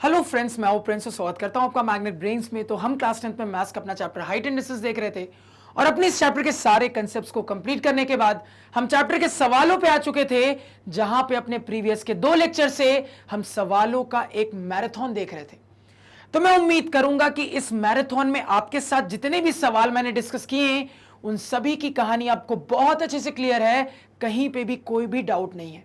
Hello friends, मैं Prince से स्वागत करता हूं आपका मैग्नेट ब्रेन्स में। तो हम क्लास 10th में मैथ्स का अपना चैप्टर हाइट एंड डिस्टेंस देख रहे थे और अपने इस चैप्टर के सारे कंसेप्ट्स को कंप्लीट करने के बाद हम चैप्टर के सवालों पे आ चुके थे, जहां पे अपने प्रीवियस के 2 लेक्चर से हम सवालों का एक मैराथन देख रहे थे। तो मैं उम्मीद करूंगा कि इस मैराथन में आपके साथ जितने भी सवाल मैंने डिस्कस किए उन सभी की कहानी आपको बहुत अच्छे से क्लियर है, कहीं पे भी कोई भी डाउट नहीं है।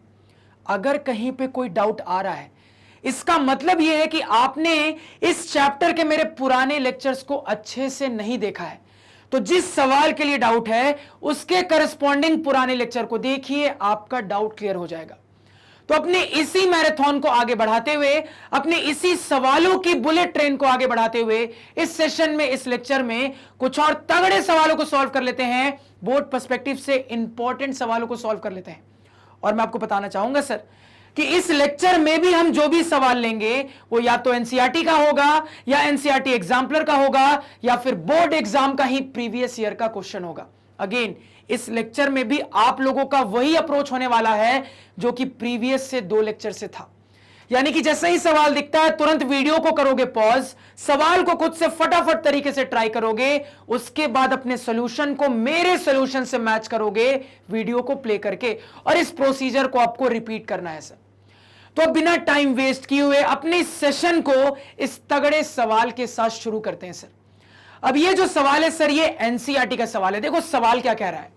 अगर कहीं पे कोई डाउट आ रहा है, इसका मतलब यह है कि आपने इस चैप्टर के मेरे पुराने लेक्चर्स को अच्छे से नहीं देखा है। तो जिस सवाल के लिए डाउट है उसके करस्पॉन्डिंग पुराने लेक्चर को देखिए, आपका डाउट क्लियर हो जाएगा। तो अपने इसी मैराथन को आगे बढ़ाते हुए, अपने इसी सवालों की बुलेट ट्रेन को आगे बढ़ाते हुए इस सेशन में, इस लेक्चर में कुछ और तगड़े सवालों को सॉल्व कर लेते हैं। बोर्ड पर्सपेक्टिव से इंपॉर्टेंट सवालों को सॉल्व कर लेते हैं। और मैं आपको बताना चाहूंगा सर कि इस लेक्चर में भी हम जो भी सवाल लेंगे वो या तो एनसीईआरटी का होगा, या एनसीईआरटी एग्जाम्पलर का होगा, या फिर बोर्ड एग्जाम का ही प्रीवियस ईयर का क्वेश्चन होगा। अगेन इस लेक्चर में भी आप लोगों का वही अप्रोच होने वाला है जो कि प्रीवियस से 2 लेक्चर से था। यानी कि जैसे ही सवाल दिखता है तुरंत वीडियो को करोगे पॉज, सवाल को खुद से फटाफट तरीके से ट्राई करोगे, उसके बाद अपने सॉल्यूशन को मेरे सॉल्यूशन से मैच करोगे वीडियो को प्ले करके, और इस प्रोसीजर को आपको रिपीट करना है सर। तो बिना टाइम वेस्ट किए हुए अपने सेशन को इस तगड़े सवाल के साथ शुरू करते हैं सर। अब ये जो सवाल है सर, ये एनसीईआरटी का सवाल है। देखो सवाल क्या कह रहा है।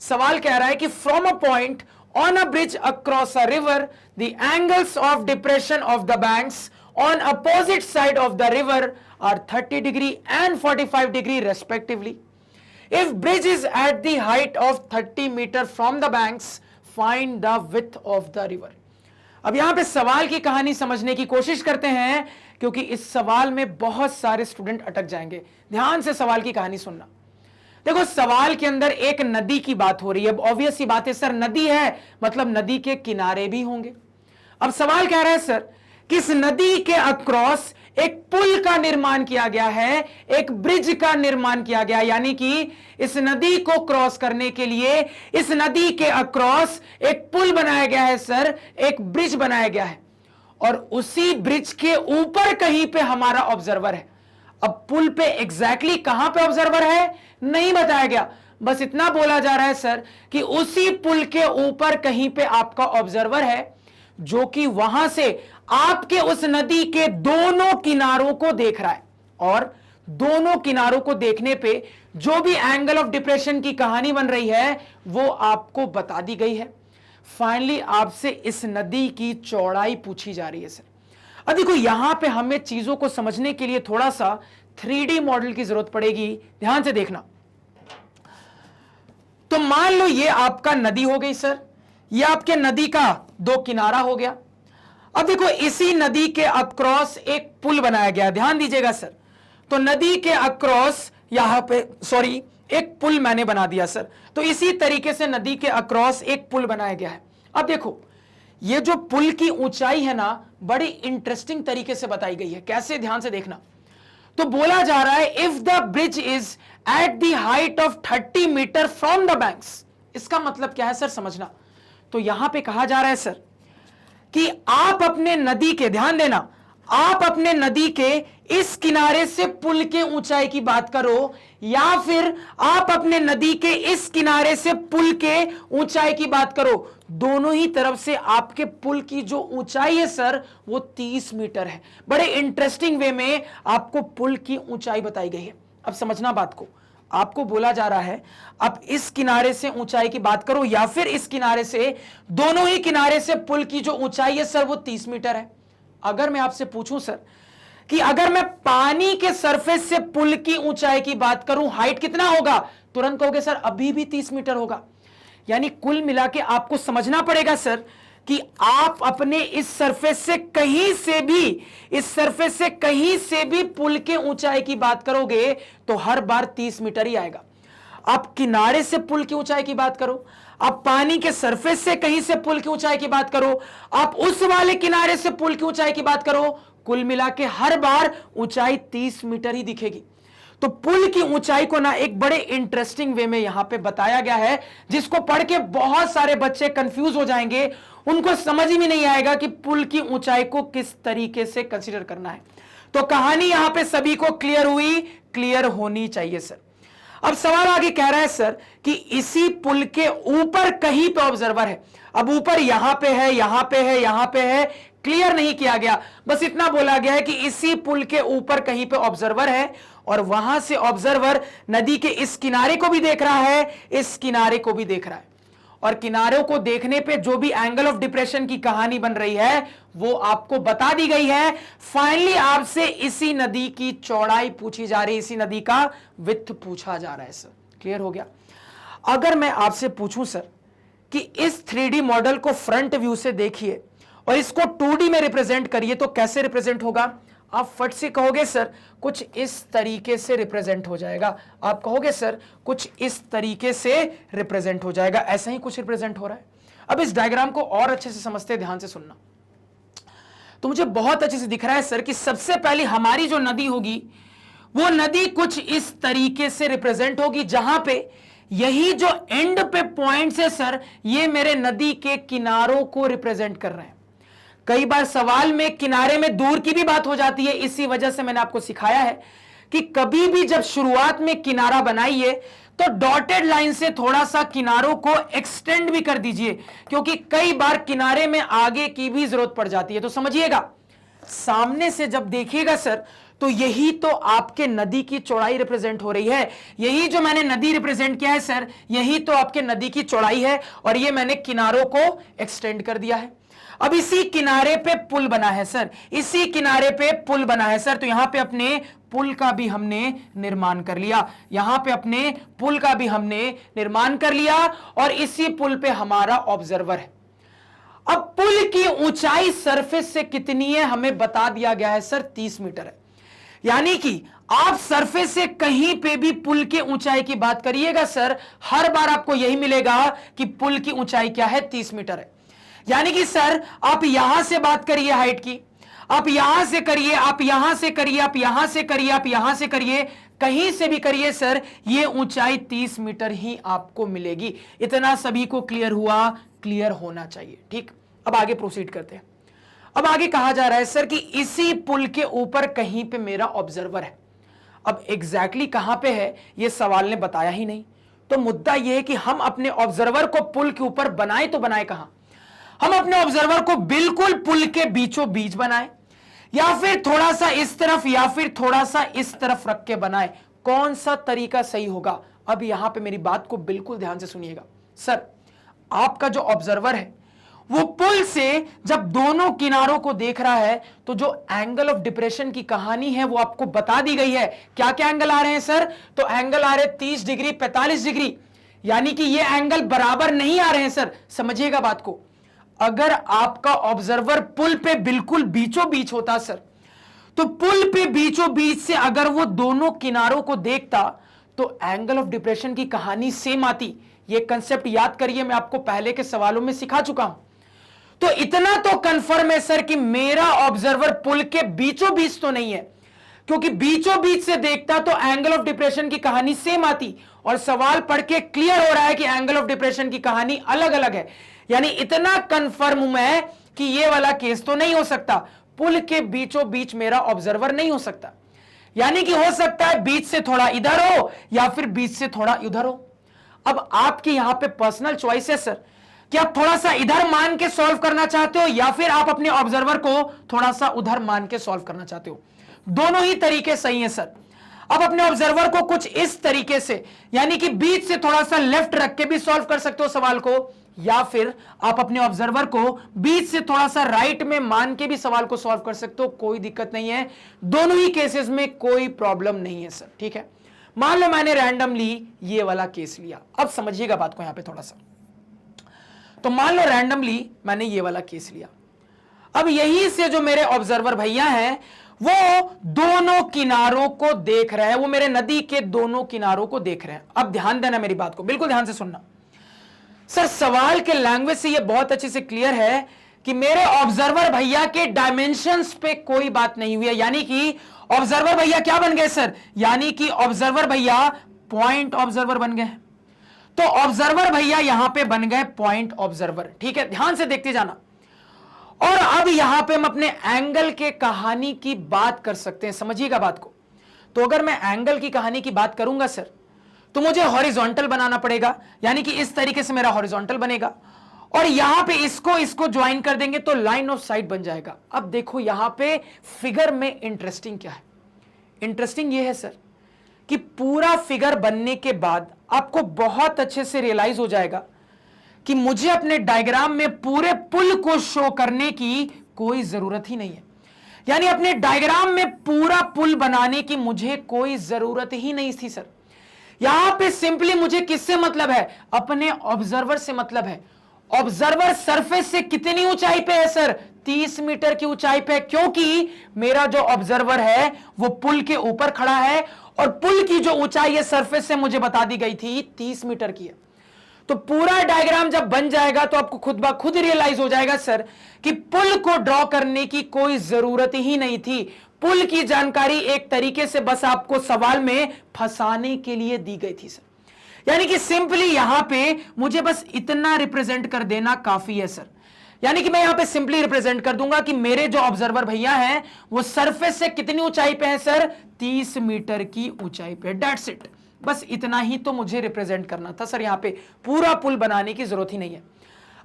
सवाल कह रहा है कि from a point on a bridge across a river, the angles of depression of the banks on opposite side of the river are 30 degree and 45 degree respectively. If bridge is at the height of 30 meter from the banks, find the width of the river. अब यहां पे सवाल की कहानी समझने की कोशिश करते हैं, क्योंकि इस सवाल में बहुत सारे स्टूडेंट अटक जाएंगे। ध्यान से सवाल की कहानी सुनना। देखो सवाल के अंदर एक नदी की बात हो रही है। अब ऑब्वियस सी बात है सर, नदी है मतलब नदी के किनारे भी होंगे। अब सवाल कह रहा है सर कि इस नदी के अक्रॉस एक पुल का निर्माण किया गया है, एक ब्रिज का निर्माण किया गया, यानी कि इस नदी को क्रॉस करने के लिए इस नदी के अक्रॉस एक पुल बनाया गया है सर, एक ब्रिज बनाया गया है, और उसी ब्रिज के ऊपर कहीं पे हमारा ऑब्जर्वर है। अब पुल पे एग्जैक्टली कहां पे ऑब्जर्वर है नहीं बताया गया, बस इतना बोला जा रहा है सर कि उसी पुल के ऊपर कहीं पे आपका ऑब्जर्वर है, जो कि वहां से आपके उस नदी के दोनों किनारों को देख रहा है, और दोनों किनारों को देखने पे जो भी एंगल ऑफ डिप्रेशन की कहानी बन रही है वो आपको बता दी गई है। फाइनली आपसे इस नदी की चौड़ाई पूछी जा रही है सर। अब देखो यहां पे हमें चीजों को समझने के लिए थोड़ा सा 3D मॉडल की जरूरत पड़ेगी। ध्यान से देखना। तो मान लो ये आपका नदी हो गई सर, ये आपके नदी का 2 किनारा हो गया। अब देखो इसी नदी के अक्रॉस एक पुल बनाया गया, ध्यान दीजिएगा सर। तो नदी के अक्रॉस यहां पे एक पुल मैंने बना दिया सर। तो इसी तरीके से नदी के अक्रॉस एक पुल बनाया गया है। अब देखो ये जो पुल की ऊंचाई है ना, बड़ी इंटरेस्टिंग तरीके से बताई गई है। कैसे, ध्यान से देखना। तो बोला जा रहा है if the bridge is at the height of 30 metre from the banks. इसका मतलब क्या है सर, समझना। तो यहां पे कहा जा रहा है सर कि आप अपने नदी के, ध्यान देना, आप अपने नदी के इस किनारे से पुल के ऊंचाई की बात करो, या फिर आप अपने नदी के इस किनारे से पुल के ऊंचाई की बात करो, दोनों ही तरफ से आपके पुल की जो ऊंचाई है सर वो 30 मीटर है। बड़े इंटरेस्टिंग वे में आपको पुल की ऊंचाई बताई गई है। अब समझना बात को। आपको बोला जा रहा है आप इस किनारे से ऊंचाई की बात करो या फिर इस किनारे से, दोनों ही किनारे से पुल की जो ऊंचाई है सर वो 30 मीटर है। अगर मैं आपसे पूछूं सर कि अगर मैं पानी के सरफेस से पुल की ऊंचाई की बात करूं, हाइट कितना होगा, तुरंत कहोगे सर अभी भी 30 मीटर होगा। यानी कुल मिला के आपको समझना पड़ेगा सर कि आप अपने इस सरफेस से कहीं से भी पुल के ऊंचाई की बात करोगे तो हर बार 30 मीटर ही आएगा। आप किनारे से पुल की ऊंचाई की बात करो, आप पानी के सरफेस से कहीं से पुल की ऊंचाई की बात करो, आप उस वाले किनारे से पुल की ऊंचाई की बात करो, कुल मिला के हर बार ऊंचाई 30 मीटर ही दिखेगी। तो पुल की ऊंचाई को ना एक बड़े इंटरेस्टिंग वे में यहां पे बताया गया है, जिसको पढ़ के बहुत सारे बच्चे कंफ्यूज हो जाएंगे। उनको समझ ही नहीं आएगा कि पुल की ऊंचाई को किस तरीके से कंसीडर करना है। तो कहानी यहां पे सभी को क्लियर हुई, क्लियर होनी चाहिए सर। अब सवाल आगे कह रहा है सर कि इसी पुल के ऊपर कहीं पे ऑब्जर्वर है। अब ऊपर यहां पे है, यहां पे है, यहां पे है, क्लियर नहीं किया गया, बस इतना बोला गया है कि इसी पुल के ऊपर कहीं पे ऑब्जर्वर है और वहां से ऑब्जर्वर नदी के इस किनारे को भी देख रहा है, इस किनारे को भी देख रहा है, और किनारों को देखने पे जो भी एंगल ऑफ डिप्रेशन की कहानी बन रही है वो आपको बता दी गई है। फाइनली आपसे इसी नदी की चौड़ाई पूछी जा रही है, इसी नदी का विड्थ पूछा जा रहा है सर। क्लियर हो गया? अगर मैं आपसे पूछूं सर कि इस 3D मॉडल को फ्रंट व्यू से देखिए और इसको 2D में रिप्रेजेंट करिए तो कैसे रिप्रेजेंट होगा? आप फट से कहोगे सर कुछ इस तरीके से रिप्रेजेंट हो जाएगा। आप कहोगे सर कुछ इस तरीके से रिप्रेजेंट हो जाएगा, ऐसा ही कुछ रिप्रेजेंट हो रहा है। अब इस डायग्राम को और अच्छे से समझते, ध्यान से सुनना। तो मुझे बहुत अच्छे से दिख रहा है सर कि सबसे पहले हमारी जो नदी होगी वो नदी कुछ इस तरीके से रिप्रेजेंट होगी, जहां पे यही जो एंड पे पॉइंट्स है सर ये मेरे नदी के किनारों को रिप्रेजेंट कर रहे हैं। कई बार सवाल में किनारे में दूर की भी बात हो जाती है, इसी वजह से मैंने आपको सिखाया है कि कभी भी जब शुरुआत में किनारा बनाइए तो डॉटेड लाइन से थोड़ा सा किनारों को एक्सटेंड भी कर दीजिए, क्योंकि कई बार किनारे में आगे की भी जरूरत पड़ जाती है। तो समझिएगा, सामने से जब देखिएगा सर तो यही तो आपके नदी की चौड़ाई रिप्रेजेंट हो रही है। यही जो मैंने नदी रिप्रेजेंट किया है सर यही तो आपके नदी की चौड़ाई है, और ये मैंने किनारों को एक्सटेंड कर दिया है। अब इसी किनारे पे पुल बना है सर, इसी किनारे पे पुल बना है सर, तो यहां पे अपने पुल का भी हमने निर्माण कर लिया, यहां पे अपने पुल का भी हमने निर्माण कर लिया, और इसी पुल पे हमारा ऑब्जर्वर है। अब पुल की ऊंचाई सरफेस से कितनी है हमें बता दिया गया है सर, 30 मीटर है। यानी कि आप सरफेस से कहीं पे भी पुल की ऊंचाई की बात करिएगा सर, हर बार आपको यही मिलेगा कि पुल की ऊंचाई क्या है, 30 मीटर है। यानी कि सर आप यहां से बात करिए हाइट की, आप यहां से करिए, आप यहां से करिए, आप यहां से करिए, आप यहां से करिए, कहीं से भी करिए सर ये ऊंचाई 30 मीटर ही आपको मिलेगी। इतना सभी को क्लियर हुआ? क्लियर होना चाहिए, ठीक। अब आगे प्रोसीड करते हैं। अब आगे कहा जा रहा है सर कि इसी पुल के ऊपर कहीं पे मेरा ऑब्जर्वर है। अब एग्जैक्टली कहां पे है ये सवाल ने बताया ही नहीं, तो मुद्दा यह है कि हम अपने ऑब्जर्वर को पुल के ऊपर बनाए तो बनाए कहां? हम अपने ऑब्जर्वर को बिल्कुल पुल के बीचों बीच बनाए, या फिर थोड़ा सा इस तरफ, या फिर थोड़ा सा इस तरफ रख के बनाए। कौन सा तरीका सही होगा? अब यहां पे मेरी बात को बिल्कुल ध्यान से सुनिएगा। सर आपका जो ऑब्जर्वर है वो पुल से जब दोनों किनारों को देख रहा है तो जो एंगल ऑफ डिप्रेशन की कहानी है वो आपको बता दी गई है। क्या क्या एंगल आ रहे हैं सर? तो एंगल आ रहे 30 डिग्री, 45 डिग्री, यानी कि ये एंगल बराबर नहीं आ रहे हैं सर। समझिएगा बात को, अगर आपका ऑब्जर्वर पुल पे बिल्कुल बीचों बीच होता सर, तो पुल पे बीचों बीच से अगर वो दोनों किनारों को देखता तो एंगल ऑफ डिप्रेशन की कहानी सेम आती। ये कंसेप्ट याद करिए, मैं आपको पहले के सवालों में सिखा चुका हूं। तो इतना तो कंफर्म है सर कि मेरा ऑब्जर्वर पुल के बीचों बीच तो नहीं है, क्योंकि बीचों बीच से देखता तो एंगल ऑफ डिप्रेशन की कहानी सेम आती, और सवाल पढ़ के क्लियर हो रहा है कि एंगल ऑफ डिप्रेशन की कहानी अलग अलग है। यानी इतना कंफर्म हूं मैं कि ये वाला केस तो नहीं हो सकता, पुल के बीचों बीच मेरा ऑब्जर्वर नहीं हो सकता। यानी कि हो सकता है बीच से थोड़ा इधर हो या फिर बीच से थोड़ा उधर हो। अब आपकी यहां पे पर्सनल चॉइस है सर कि आप थोड़ा सा इधर मान के सॉल्व करना चाहते हो या फिर आप अपने ऑब्जर्वर को थोड़ा सा उधर मान के सॉल्व करना चाहते हो। दोनों ही तरीके सही है सर। अब अपने ऑब्जर्वर को कुछ इस तरीके से, यानी कि बीच से थोड़ा सा लेफ्ट रख के भी सॉल्व कर सकते हो सवाल को, या फिर आप अपने ऑब्जर्वर को बीच से थोड़ा सा राइट में मान के भी सवाल को सॉल्व कर सकते हो, कोई दिक्कत नहीं है। दोनों ही केसेस में कोई प्रॉब्लम नहीं है सर, ठीक है। मान लो मैंने रैंडमली ये वाला केस लिया, अब समझिएगा बात को यहां पे थोड़ा सा। तो मान लो रैंडमली मैंने ये वाला केस लिया। अब यही से जो मेरे ऑब्जर्वर भैया हैं वो दोनों किनारों को देख रहे हैं, वो मेरे नदी के दोनों किनारों को देख रहे हैं। अब ध्यान देना मेरी बात को, बिल्कुल ध्यान से सुनना सर। सवाल के लैंग्वेज से ये बहुत अच्छे से क्लियर है कि मेरे ऑब्जर्वर भैया के डायमेंशंस पे कोई बात नहीं हुई है। यानी कि ऑब्जर्वर भैया क्या बन गए सर? यानी कि ऑब्जर्वर भैया पॉइंट ऑब्जर्वर बन गए। तो ऑब्जर्वर भैया यहां पे बन गए पॉइंट ऑब्जर्वर, ठीक है, ध्यान से देखते जाना। और अब यहां पे हम अपने एंगल के कहानी की बात कर सकते हैं, समझिएगा बात को। तो अगर मैं एंगल की कहानी की बात करूंगा सर, तो मुझे हॉरिजॉन्टल बनाना पड़ेगा, यानी कि इस तरीके से मेरा हॉरिजॉन्टल बनेगा, और यहां पे इसको ज्वाइन कर देंगे तो लाइन ऑफ साइट बन जाएगा। अब देखो यहां पे फिगर में इंटरेस्टिंग क्या है, इंटरेस्टिंग ये है सर कि पूरा फिगर बनने के बाद आपको बहुत अच्छे से रियलाइज हो जाएगा कि मुझे अपने डायग्राम में पूरे पुल को शो करने की कोई जरूरत ही नहीं है। यानी अपने डायग्राम में पूरा पुल बनाने की मुझे कोई जरूरत ही नहीं थी सर। यहां पे सिंपली मुझे किससे मतलब है, अपने ऑब्जर्वर से मतलब है। ऑब्जर्वर सरफेस से कितनी ऊंचाई पे है सर, 30 मीटर की ऊंचाई पे, क्योंकि मेरा जो ऑब्जर्वर है वो पुल के ऊपर खड़ा है, और पुल की जो ऊंचाई है सरफेस से मुझे बता दी गई थी 30 मीटर की है। तो पूरा डायग्राम जब बन जाएगा तो आपको खुद ब खुद रियलाइज हो जाएगा सर कि पुल को ड्रॉ करने की कोई जरूरत ही नहीं थी। पुल की जानकारी एक तरीके से बस आपको सवाल में फंसाने के लिए दी गई थी सर। यानी कि सिंपली यहां पे मुझे बस इतना रिप्रेजेंट कर देना काफी है सर। यानी कि मैं यहां पे सिंपली रिप्रेजेंट कर दूंगा कि मेरे जो ऑब्जर्वर भैया हैं वो सरफेस से कितनी ऊंचाई पे हैं सर, 30 मीटर की ऊंचाई पे, दैट्स इट। बस इतना ही तो मुझे रिप्रेजेंट करना था सर, यहां पे पूरा पुल बनाने की जरूरत ही नहीं है।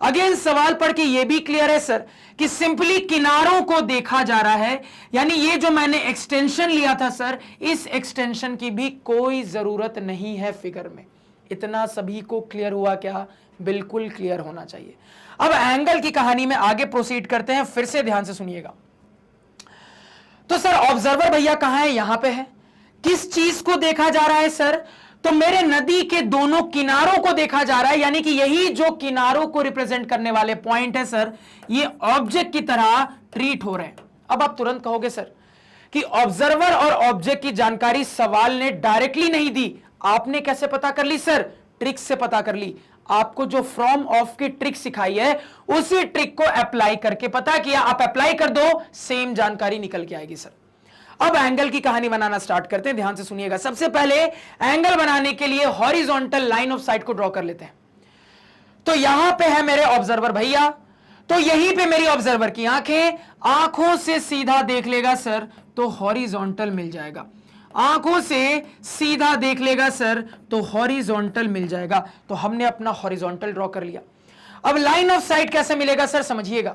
अगेन सवाल पढ़ के ये भी क्लियर है सर कि सिंपली किनारों को देखा जा रहा है, यानी ये जो मैंने एक्सटेंशन लिया था सर, इस एक्सटेंशन की भी कोई जरूरत नहीं है फिगर में। इतना सभी को क्लियर हुआ क्या? बिल्कुल क्लियर होना चाहिए। अब एंगल की कहानी में आगे प्रोसीड करते हैं, फिर से ध्यान से सुनिएगा। तो सर ऑब्जर्वर भैया कहां है? यहां पे है। किस चीज को देखा जा रहा है सर? तो मेरे नदी के दोनों किनारों को देखा जा रहा है, यानी कि यही जो किनारों को रिप्रेजेंट करने वाले पॉइंट है सर, ये ऑब्जेक्ट की तरह ट्रीट हो रहे हैं। अब आप तुरंत कहोगे सर कि ऑब्जर्वर और ऑब्जेक्ट की जानकारी सवाल ने डायरेक्टली नहीं दी, आपने कैसे पता कर ली सर? ट्रिक से पता कर ली। आपको जो फ्रॉम ऑफ की ट्रिक सिखाई है उसी ट्रिक को अप्लाई करके पता किया, आप अप्लाई कर दो, सेम जानकारी निकल के आएगी सर। अब एंगल की कहानी बनाना स्टार्ट करते हैं, ध्यान से सुनिएगा। सबसे पहले एंगल बनाने के लिए हॉरिजॉन्टल लाइन ऑफ साइट को ड्रॉ कर लेते हैं। तो यहां पे है मेरे ऑब्जर्वर भैया, तो यहीं पे मेरी ऑब्जर्वर की आंखें, आंखों से सीधा देख लेगा सर तो हॉरिजॉन्टल मिल जाएगा। आंखों से सीधा देख लेगा सर तो हॉरिजॉन्टल मिल जाएगा। तो हमने अपना हॉरिजॉन्टल ड्रॉ कर लिया। अब लाइन ऑफ साइट कैसे मिलेगा सर, समझिएगा।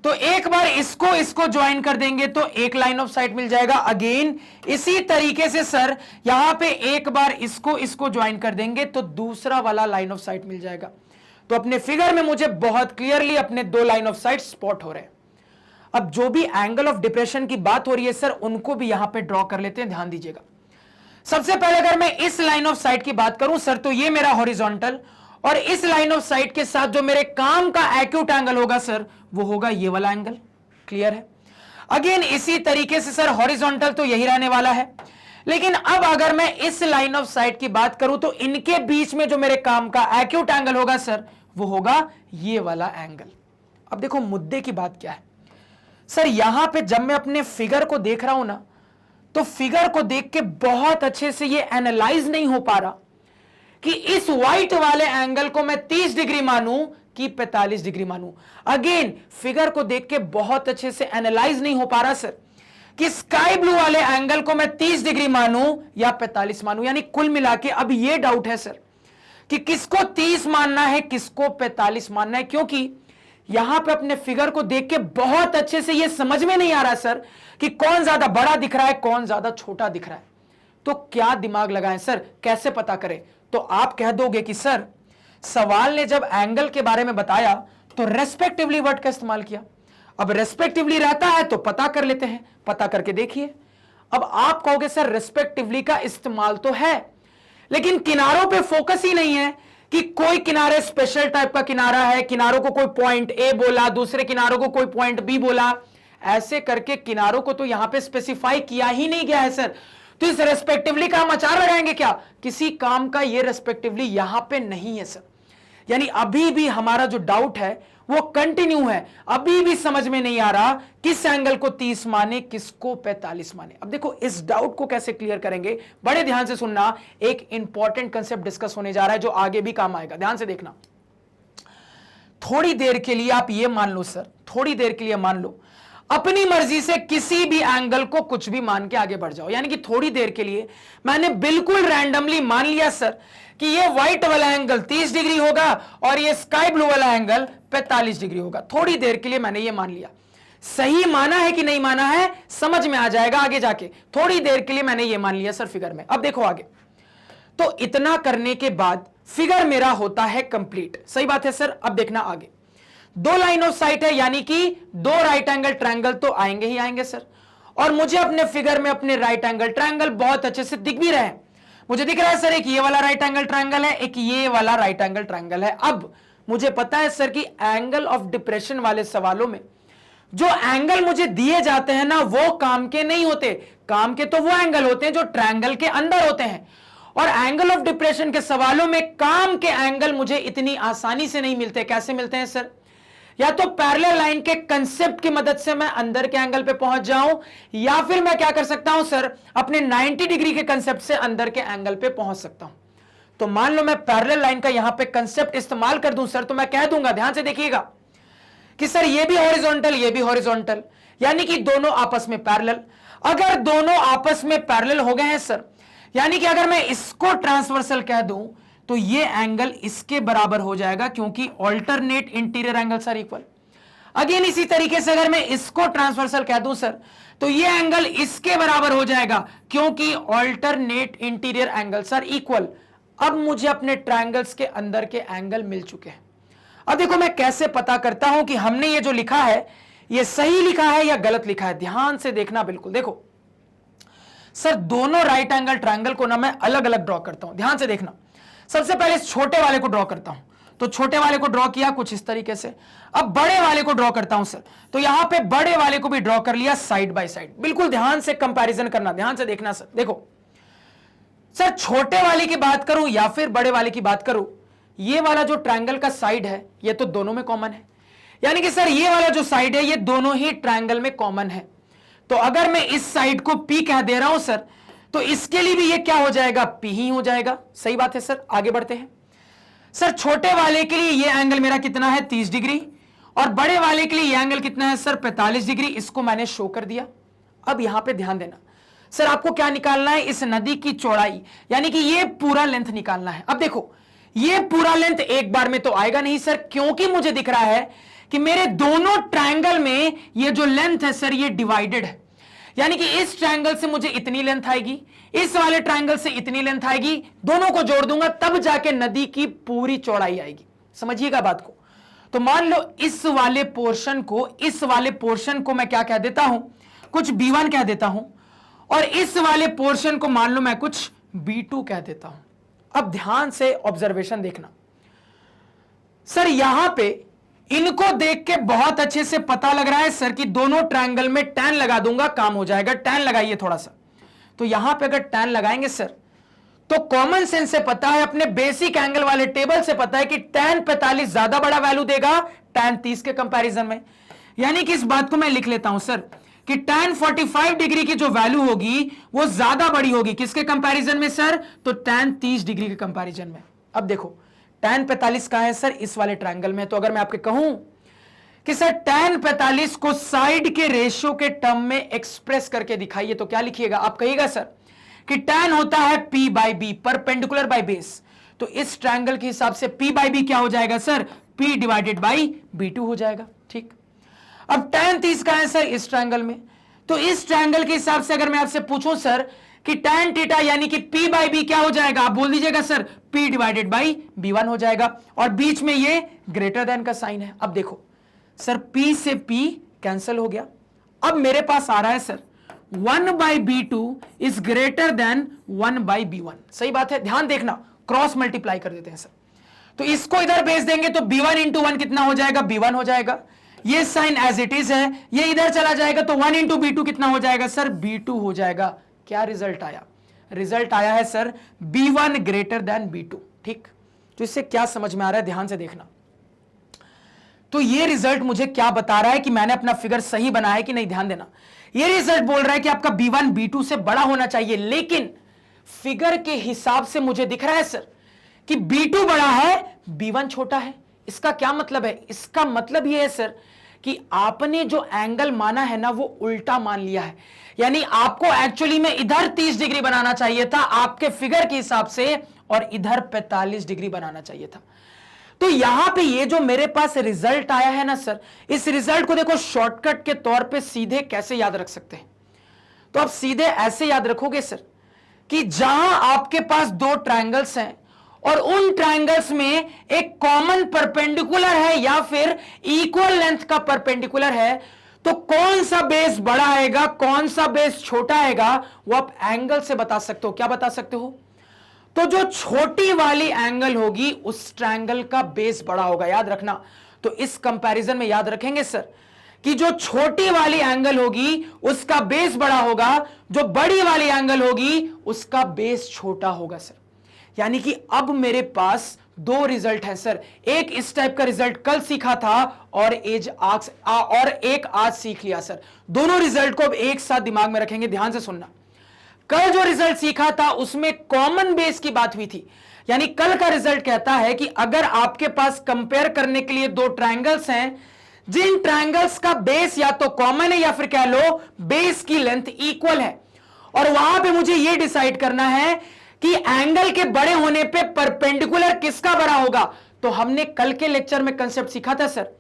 तो एक बार इसको ज्वाइन कर देंगे तो एक लाइन ऑफ साइट मिल जाएगा। अगेन इसी तरीके से सर यहां पे एक बार इसको ज्वाइन कर देंगे तो दूसरा वाला लाइन ऑफ साइट मिल जाएगा। तो अपने फिगर में मुझे बहुत क्लियरली अपने दो लाइन ऑफ साइट स्पॉट हो रहे हैं। अब जो भी एंगल ऑफ डिप्रेशन की बात हो रही है सर, उनको भी यहां पे ड्रॉ कर लेते हैं, ध्यान दीजिएगा। सबसे पहले अगर मैं इस लाइन ऑफ साइट की बात करूं सर, तो ये मेरा हॉरिजॉन्टल, और इस लाइन ऑफ साइट के साथ जो मेरे काम का एक्यूट एंगल होगा सर, वो होगा ये वाला एंगल। क्लियर है? अगेन इसी तरीके से सर हॉरिजॉन्टल तो यही रहने वाला है, लेकिन अब अगर मैं इस लाइन ऑफ साइट की बात करूं तो इनके बीच में जो मेरे काम का एक्यूट एंगल होगा सर, वो होगा ये वाला एंगल। अब देखो मुद्दे की बात क्या है सर, यहां पे जब मैं अपने फिगर को देख रहा हूं ना, तो फिगर को देख के बहुत अच्छे से ये एनालाइज नहीं हो पा रहा कि इस व्हाइट वाले एंगल को मैं 30 डिग्री मानूं कि 45 डिग्री मानूं। अगेन फिगर को देख के बहुत अच्छे से एनालाइज नहीं हो पा रहा सर कि स्काई ब्लू वाले एंगल को मैं 30 डिग्री मानूं या 45 मानूं। यानी कुल मिला के अब ये डाउट है सर कि किसको 30 मानना है, किसको 45 मानना है, क्योंकि यहां पे अपने फिगर को देख के बहुत अच्छे से ये समझ में नहीं आ रहा सर कि कौन ज्यादा बड़ा दिख रहा है, कौन ज्यादा छोटा दिख रहा है। तो क्या दिमाग लगाएं सर, कैसे पता करें? तो आप कह दोगे कि सर सवाल ने जब एंगल के बारे में बताया तो रेस्पेक्टिवली वर्ड का इस्तेमाल किया। अब रेस्पेक्टिवली रहता है तो पता कर लेते हैं, पता करके देखिए। अब आप कहोगे सर रेस्पेक्टिवली का इस्तेमाल तो है, लेकिन किनारों पे फोकस ही नहीं है कि कोई किनारे स्पेशल टाइप का किनारा है, किनारों को कोई पॉइंट ए बोला, दूसरे किनारों को कोई पॉइंट बी बोला, ऐसे करके किनारों को तो यहां पे स्पेसिफाई किया ही नहीं गया है सर। तो इस रेस्पेक्टिवली का हम अचार लगाएंगे क्या? किसी काम का ये रेस्पेक्टिवली यहां पे नहीं है सर। यानी अभी भी हमारा जो डाउट है वो कंटिन्यू है, अभी भी समझ में नहीं आ रहा किस एंगल को 30 माने किसको 45 माने। अब देखो इस डाउट को कैसे क्लियर करेंगे, बड़े ध्यान से सुनना, एक इंपॉर्टेंट कंसेप्ट डिस्कस होने जा रहा है जो आगे भी काम आएगा, ध्यान से देखना। थोड़ी देर के लिए आप ये मान लो सर, थोड़ी देर के लिए मान लो अपनी मर्जी से किसी भी एंगल को कुछ भी मान के आगे बढ़ जाओ, यानी कि थोड़ी देर के लिए मैंने बिल्कुल रैंडमली मान लिया सर कि ये व्हाइट वाला एंगल 30 डिग्री होगा और ये स्काई ब्लू वाला एंगल 45 डिग्री होगा। थोड़ी देर के लिए मैंने ये मान लिया, सही माना है कि नहीं माना है समझ में आ जाएगा आगे जाके। थोड़ी देर के लिए मैंने ये मान लिया सर फिगर में। अब देखो आगे, तो इतना करने के बाद फिगर मेरा होता है कंप्लीट, सही बात है सर। अब देखना आगे, दो लाइन ऑफ साइट है, यानी कि दो राइट एंगल ट्रायंगल तो आएंगे ही आएंगे सर, और मुझे अपने फिगर में अपने राइट एंगल ट्रायंगल बहुत अच्छे से दिख भी रहे हैं। मुझे दिख रहा है सर एक ये वाला राइट एंगल ट्रायंगल है, एक ये वाला राइट एंगल ट्रायंगल है। अब मुझे पता है सर कि एंगल ऑफ डिप्रेशन वाले सवालों में जो एंगल मुझे दिए जाते हैं ना वो काम के नहीं होते, काम के तो वो एंगल होते हैं जो ट्रायंगल के अंदर होते हैं, और एंगल ऑफ डिप्रेशन के सवालों में काम के एंगल मुझे इतनी आसानी से नहीं मिलते। कैसे मिलते हैं सर? या तो पैरेलल लाइन के कंसेप्ट की मदद से मैं अंदर के एंगल पे पहुंच जाऊं, या फिर मैं क्या कर सकता हूं सर, अपने 90 डिग्री के कंसेप्ट से अंदर के एंगल पे पहुंच सकता हूं। तो मान लो मैं पैरेलल लाइन का यहां पे कंसेप्ट इस्तेमाल कर दूं सर, तो मैं कह दूंगा, ध्यान से देखिएगा, कि सर ये भी हॉरिजॉन्टल ये भी हॉरिजॉन्टल, यानी कि दोनों आपस में पैरेलल। अगर दोनों आपस में पैरेलल हो गए हैं सर, यानी कि अगर मैं इसको ट्रांसवर्सल कह दूं तो ये एंगल इसके बराबर हो जाएगा, क्योंकि alternate interior angles are equal. Again इसी तरीके से अगर मैं इसको ट्रांसवर्सल कह दूं सर, तो ये एंगल इसके बराबर हो जाएगा, क्योंकि alternate interior angles are equal. अब मुझे अपने ट्रायंगल्स के अंदर के एंगल मिल चुके हैं। अब देखो मैं कैसे पता करता हूं कि हमने ये जो लिखा है ये सही लिखा है या गलत लिखा है। ध्यान से देखना, बिल्कुल देखो सर, दोनों राइट एंगल ट्रायंगल को ना मैं अलग अलग ड्रॉ करता हूं। ध्यान से देखना, सबसे पहले इस छोटे वाले को ड्रॉ करता हूं, तो छोटे वाले को ड्रॉ किया कुछ इस तरीके से। अब बड़े वाले को ड्रॉ करता हूं सर, तो यहां पे बड़े वाले को भी ड्रॉ कर लिया साइड बाय साइड। बिल्कुल ध्यान से कंपैरिजन करना, ध्यान से देखना सर। देखो सर, छोटे वाले की बात करूं या फिर बड़े वाले की बात करूं, ये वाला जो ट्रायंगल का साइड है ये तो दोनों में कॉमन है, यानी कि सर ये वाला जो साइड है ये दोनों ही ट्रायंगल में कॉमन है। तो अगर मैं इस साइड को P कह दे रहा हूं सर, तो इसके लिए भी ये क्या हो जाएगा, P ही हो जाएगा। सही बात है सर। आगे बढ़ते हैं सर, छोटे वाले के लिए ये एंगल मेरा कितना है 30 डिग्री, और बड़े वाले के लिए ये एंगल कितना है सर 45 डिग्री। इसको मैंने शो कर दिया। अब यहां पे ध्यान देना सर, आपको क्या निकालना है, इस नदी की चौड़ाई, यानी कि ये पूरा लेंथ निकालना है। अब देखो ये पूरा लेंथ एक बार में तो आएगा नहीं सर, क्योंकि मुझे दिख रहा है कि मेरे दोनों ट्रायंगल में ये जो लेंथ है सर ये डिवाइडेड है, यानी कि इस ट्रायंगल से मुझे इतनी लेंथ आएगी, इस वाले ट्रायंगल से इतनी लेंथ आएगी, दोनों को जोड़ दूंगा तब जाके नदी की पूरी चौड़ाई आएगी। समझिएगा बात को। तो मान लो इस वाले पोर्शन को मैं क्या कह देता हूं, कुछ B1 कह देता हूं, और इस वाले पोर्शन को मान लो मैं कुछ B2 कह देता हूं। अब ध्यान से ऑब्जर्वेशन देखना सर, यहां पे इनको देख के बहुत अच्छे से पता लग रहा है सर कि दोनों ट्रायंगल में tan लगा दूंगा काम हो जाएगा। tan लगाइए थोड़ा सा, तो यहां पे अगर tan लगाएंगे सर, तो कॉमन सेंस से पता है, अपने बेसिक एंगल वाले टेबल से पता है कि tan 45 ज्यादा बड़ा वैल्यू देगा tan 30 के कंपैरिजन में। यानी कि इस बात को मैं लिख लेता हूं सर कि tan 45 डिग्री की जो वैल्यू होगी वो ज्यादा बड़ी होगी किसके कंपैरिजन में सर, तो tan 30 डिग्री के कंपैरिजन में। अब देखो tan 45 कहां है सर, इस वाले ट्रायंगल में। तो अगर मैं आपके कहूं कि सर tan 45 को साइड के रेशियो के टर्म में एक्सप्रेस करके दिखाइए, तो क्या लिखिएगा, आप कहिएगा सर कि tan होता है P by B, perpendicular by base. तो इस ट्रायंगल के हिसाब से P बाई B क्या हो जाएगा sir, P divided by B2 हो जाएगा। ठीक, अब tan 30 का है सर इस ट्रायंगल में, तो इस ट्रायंगल के हिसाब से अगर मैं आपसे पूछूं सर कि tan थीटा यानी कि P बाई B क्या हो जाएगा, आप बोल दीजिएगा sir P divided by B1 हो जाएगा, और बीच में ये ग्रेटर देन का साइन है। अब देखो सर P से P कैंसिल हो गया, अब मेरे पास आ रहा है sir 1 by B2 is greater than 1 by B1। सही बात है, ध्यान देखना, क्रॉस मल्टीप्लाई कर देते हैं सर, तो इसको इधर भेज देंगे तो B1 इंटू 1 कितना हो जाएगा, B1 हो जाएगा। ये साइन एज इट इज है, ये इधर चला जाएगा तो 1 इंटू B2 कितना हो जाएगा सर, B2 हो जाएगा। क्या रिजल्ट आया, रिजल्ट आया है sir B1 greater than B2। ठीक, तो इससे क्या समझ में आ रहा है, ध्यान से देखना। तो ये रिजल्ट मुझे क्या बता रहा है कि मैंने अपना फिगर सही बनाया है कि नहीं? ध्यान देना, ये रिजल्ट बोल रहा है कि आपका B1 B2 से बड़ा होना चाहिए, लेकिन फिगर के हिसाब से मुझे दिख रहा है सर कि B2 बड़ा है, B1 छोटा है। इसका क्या मतलब है? इसका मतलब ये है सर कि आपने जो एंगल माना है ना वो उल्टा मान लिया है। यानी आपको एक्चुअली में इधर 30 डिग्री बनाना चाहिए था आपके फिगर के हिसाब से, और इधर 45 डिग्री बनाना चाहिए था। तो यहां पे ये जो मेरे पास रिजल्ट आया है ना सर, इस रिजल्ट को देखो शॉर्टकट के तौर पे सीधे कैसे याद रख सकते हैं? तो आप सीधे ऐसे याद रखोगे सर कि जहां आपके पास दो ट्रायंगल्स हैं और उन ट्रायंगल्स में एक कॉमन परपेंडिकुलर है या फिर इक्वल लेंथ का परपेंडिकुलर है, तो कौन सा बेस बड़ा आएगा, कौन सा बेस छोटा आएगा, वो आप एंगल से बता सकते हो। क्या बता सकते हो? तो जो छोटी वाली एंगल होगी उस ट्रायंगल का बेस बड़ा होगा, याद रखना। तो इस कंपैरिजन में याद रखेंगे सर कि जो छोटी वाली एंगल होगी उसका बेस बड़ा होगा, जो बड़ी वाली एंगल होगी उसका बेस छोटा होगा सर। यानी कि अब मेरे पास दो रिजल्ट है सर, एक इस टाइप का रिजल्ट कल सीखा था और एक आज सीख लिया सर। दोनों रिजल्ट को अब एक साथ दिमाग में रखेंगे, ध्यान से सुनना। कल जो रिजल्ट सीखा था उसमें कॉमन बेस की बात हुई थी। यानी कल का रिजल्ट कहता है कि अगर आपके पास कंपेयर करने के लिए दो ट्रायंगल्स हैं, जिन ट्रायंगल्स का बेस या तो कॉमन है या फिर कह लो बेस की लेंथ इक्वल है, और वहां पे मुझे यह डिसाइड करना है कि एंगल के बड़े होने पे परपेंडिकुलर किसका बड़ा होगा। तो हमने कल के लेक्चर में कंसेप्ट सीखा था सर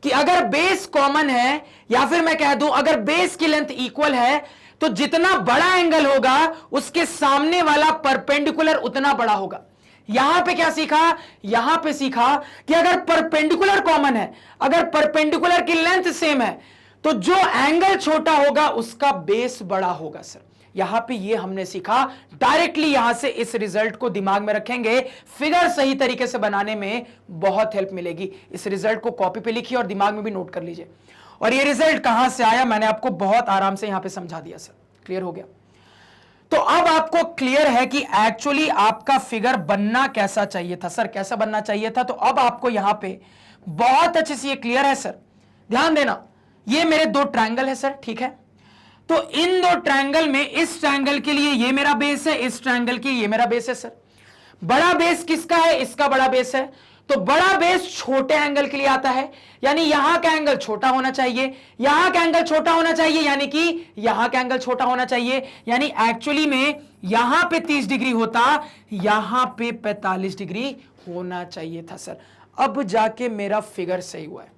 कि अगर बेस कॉमन है या फिर मैं कह दूं अगर बेस की लेंथ इक्वल है, तो जितना बड़ा एंगल होगा उसके सामने वाला परपेंडिकुलर उतना बड़ा होगा। यहां पे क्या सीखा? यहां पे सीखा कि अगर परपेंडिकुलर कॉमन है, अगर परपेंडिकुलर की लेंथ सेम है, तो जो एंगल छोटा होगा उसका बेस बड़ा होगा सर। यहां पे ये हमने सीखा। डायरेक्टली यहां से इस रिजल्ट को दिमाग में रखेंगे, फिगर सही तरीके से बनाने में बहुत हेल्प मिलेगी। इस रिजल्ट को कॉपी पे लिखिए और दिमाग में भी नोट कर लीजिए। और ये रिजल्ट कहां से आया मैंने आपको बहुत आराम से यहां पे समझा दिया सर। क्लियर हो गया? तो अब आपको क्लियर है कि एक्चुअली आपका फिगर बनना कैसा चाहिए था सर, कैसा बनना चाहिए था। तो अब आपको यहां पे बहुत अच्छे से ये क्लियर है सर। ध्यान देना, ये मेरे दो ट्रायंगल है सर, ठीक है। तो इन दो ट्रायंगल में इस ट्रायंगल के लिए ये मेरा बेस है, इस ट्रायंगल के ये मेरा बेस है सर। बड़ा बेस किसका है? इसका बड़ा बेस है। तो बड़ा बेस छोटे एंगल के लिए आता है, यानी यहां का एंगल छोटा होना चाहिए, यहां का एंगल छोटा होना चाहिए, यानी कि यहां का एंगल छोटा होना चाहिए। यानी एक्चुअली में यहां पे 30 डिग्री होता, यहां पे 45 डिग्री होना चाहिए था सर। अब जाके मेरा फिगर सही हुआ है।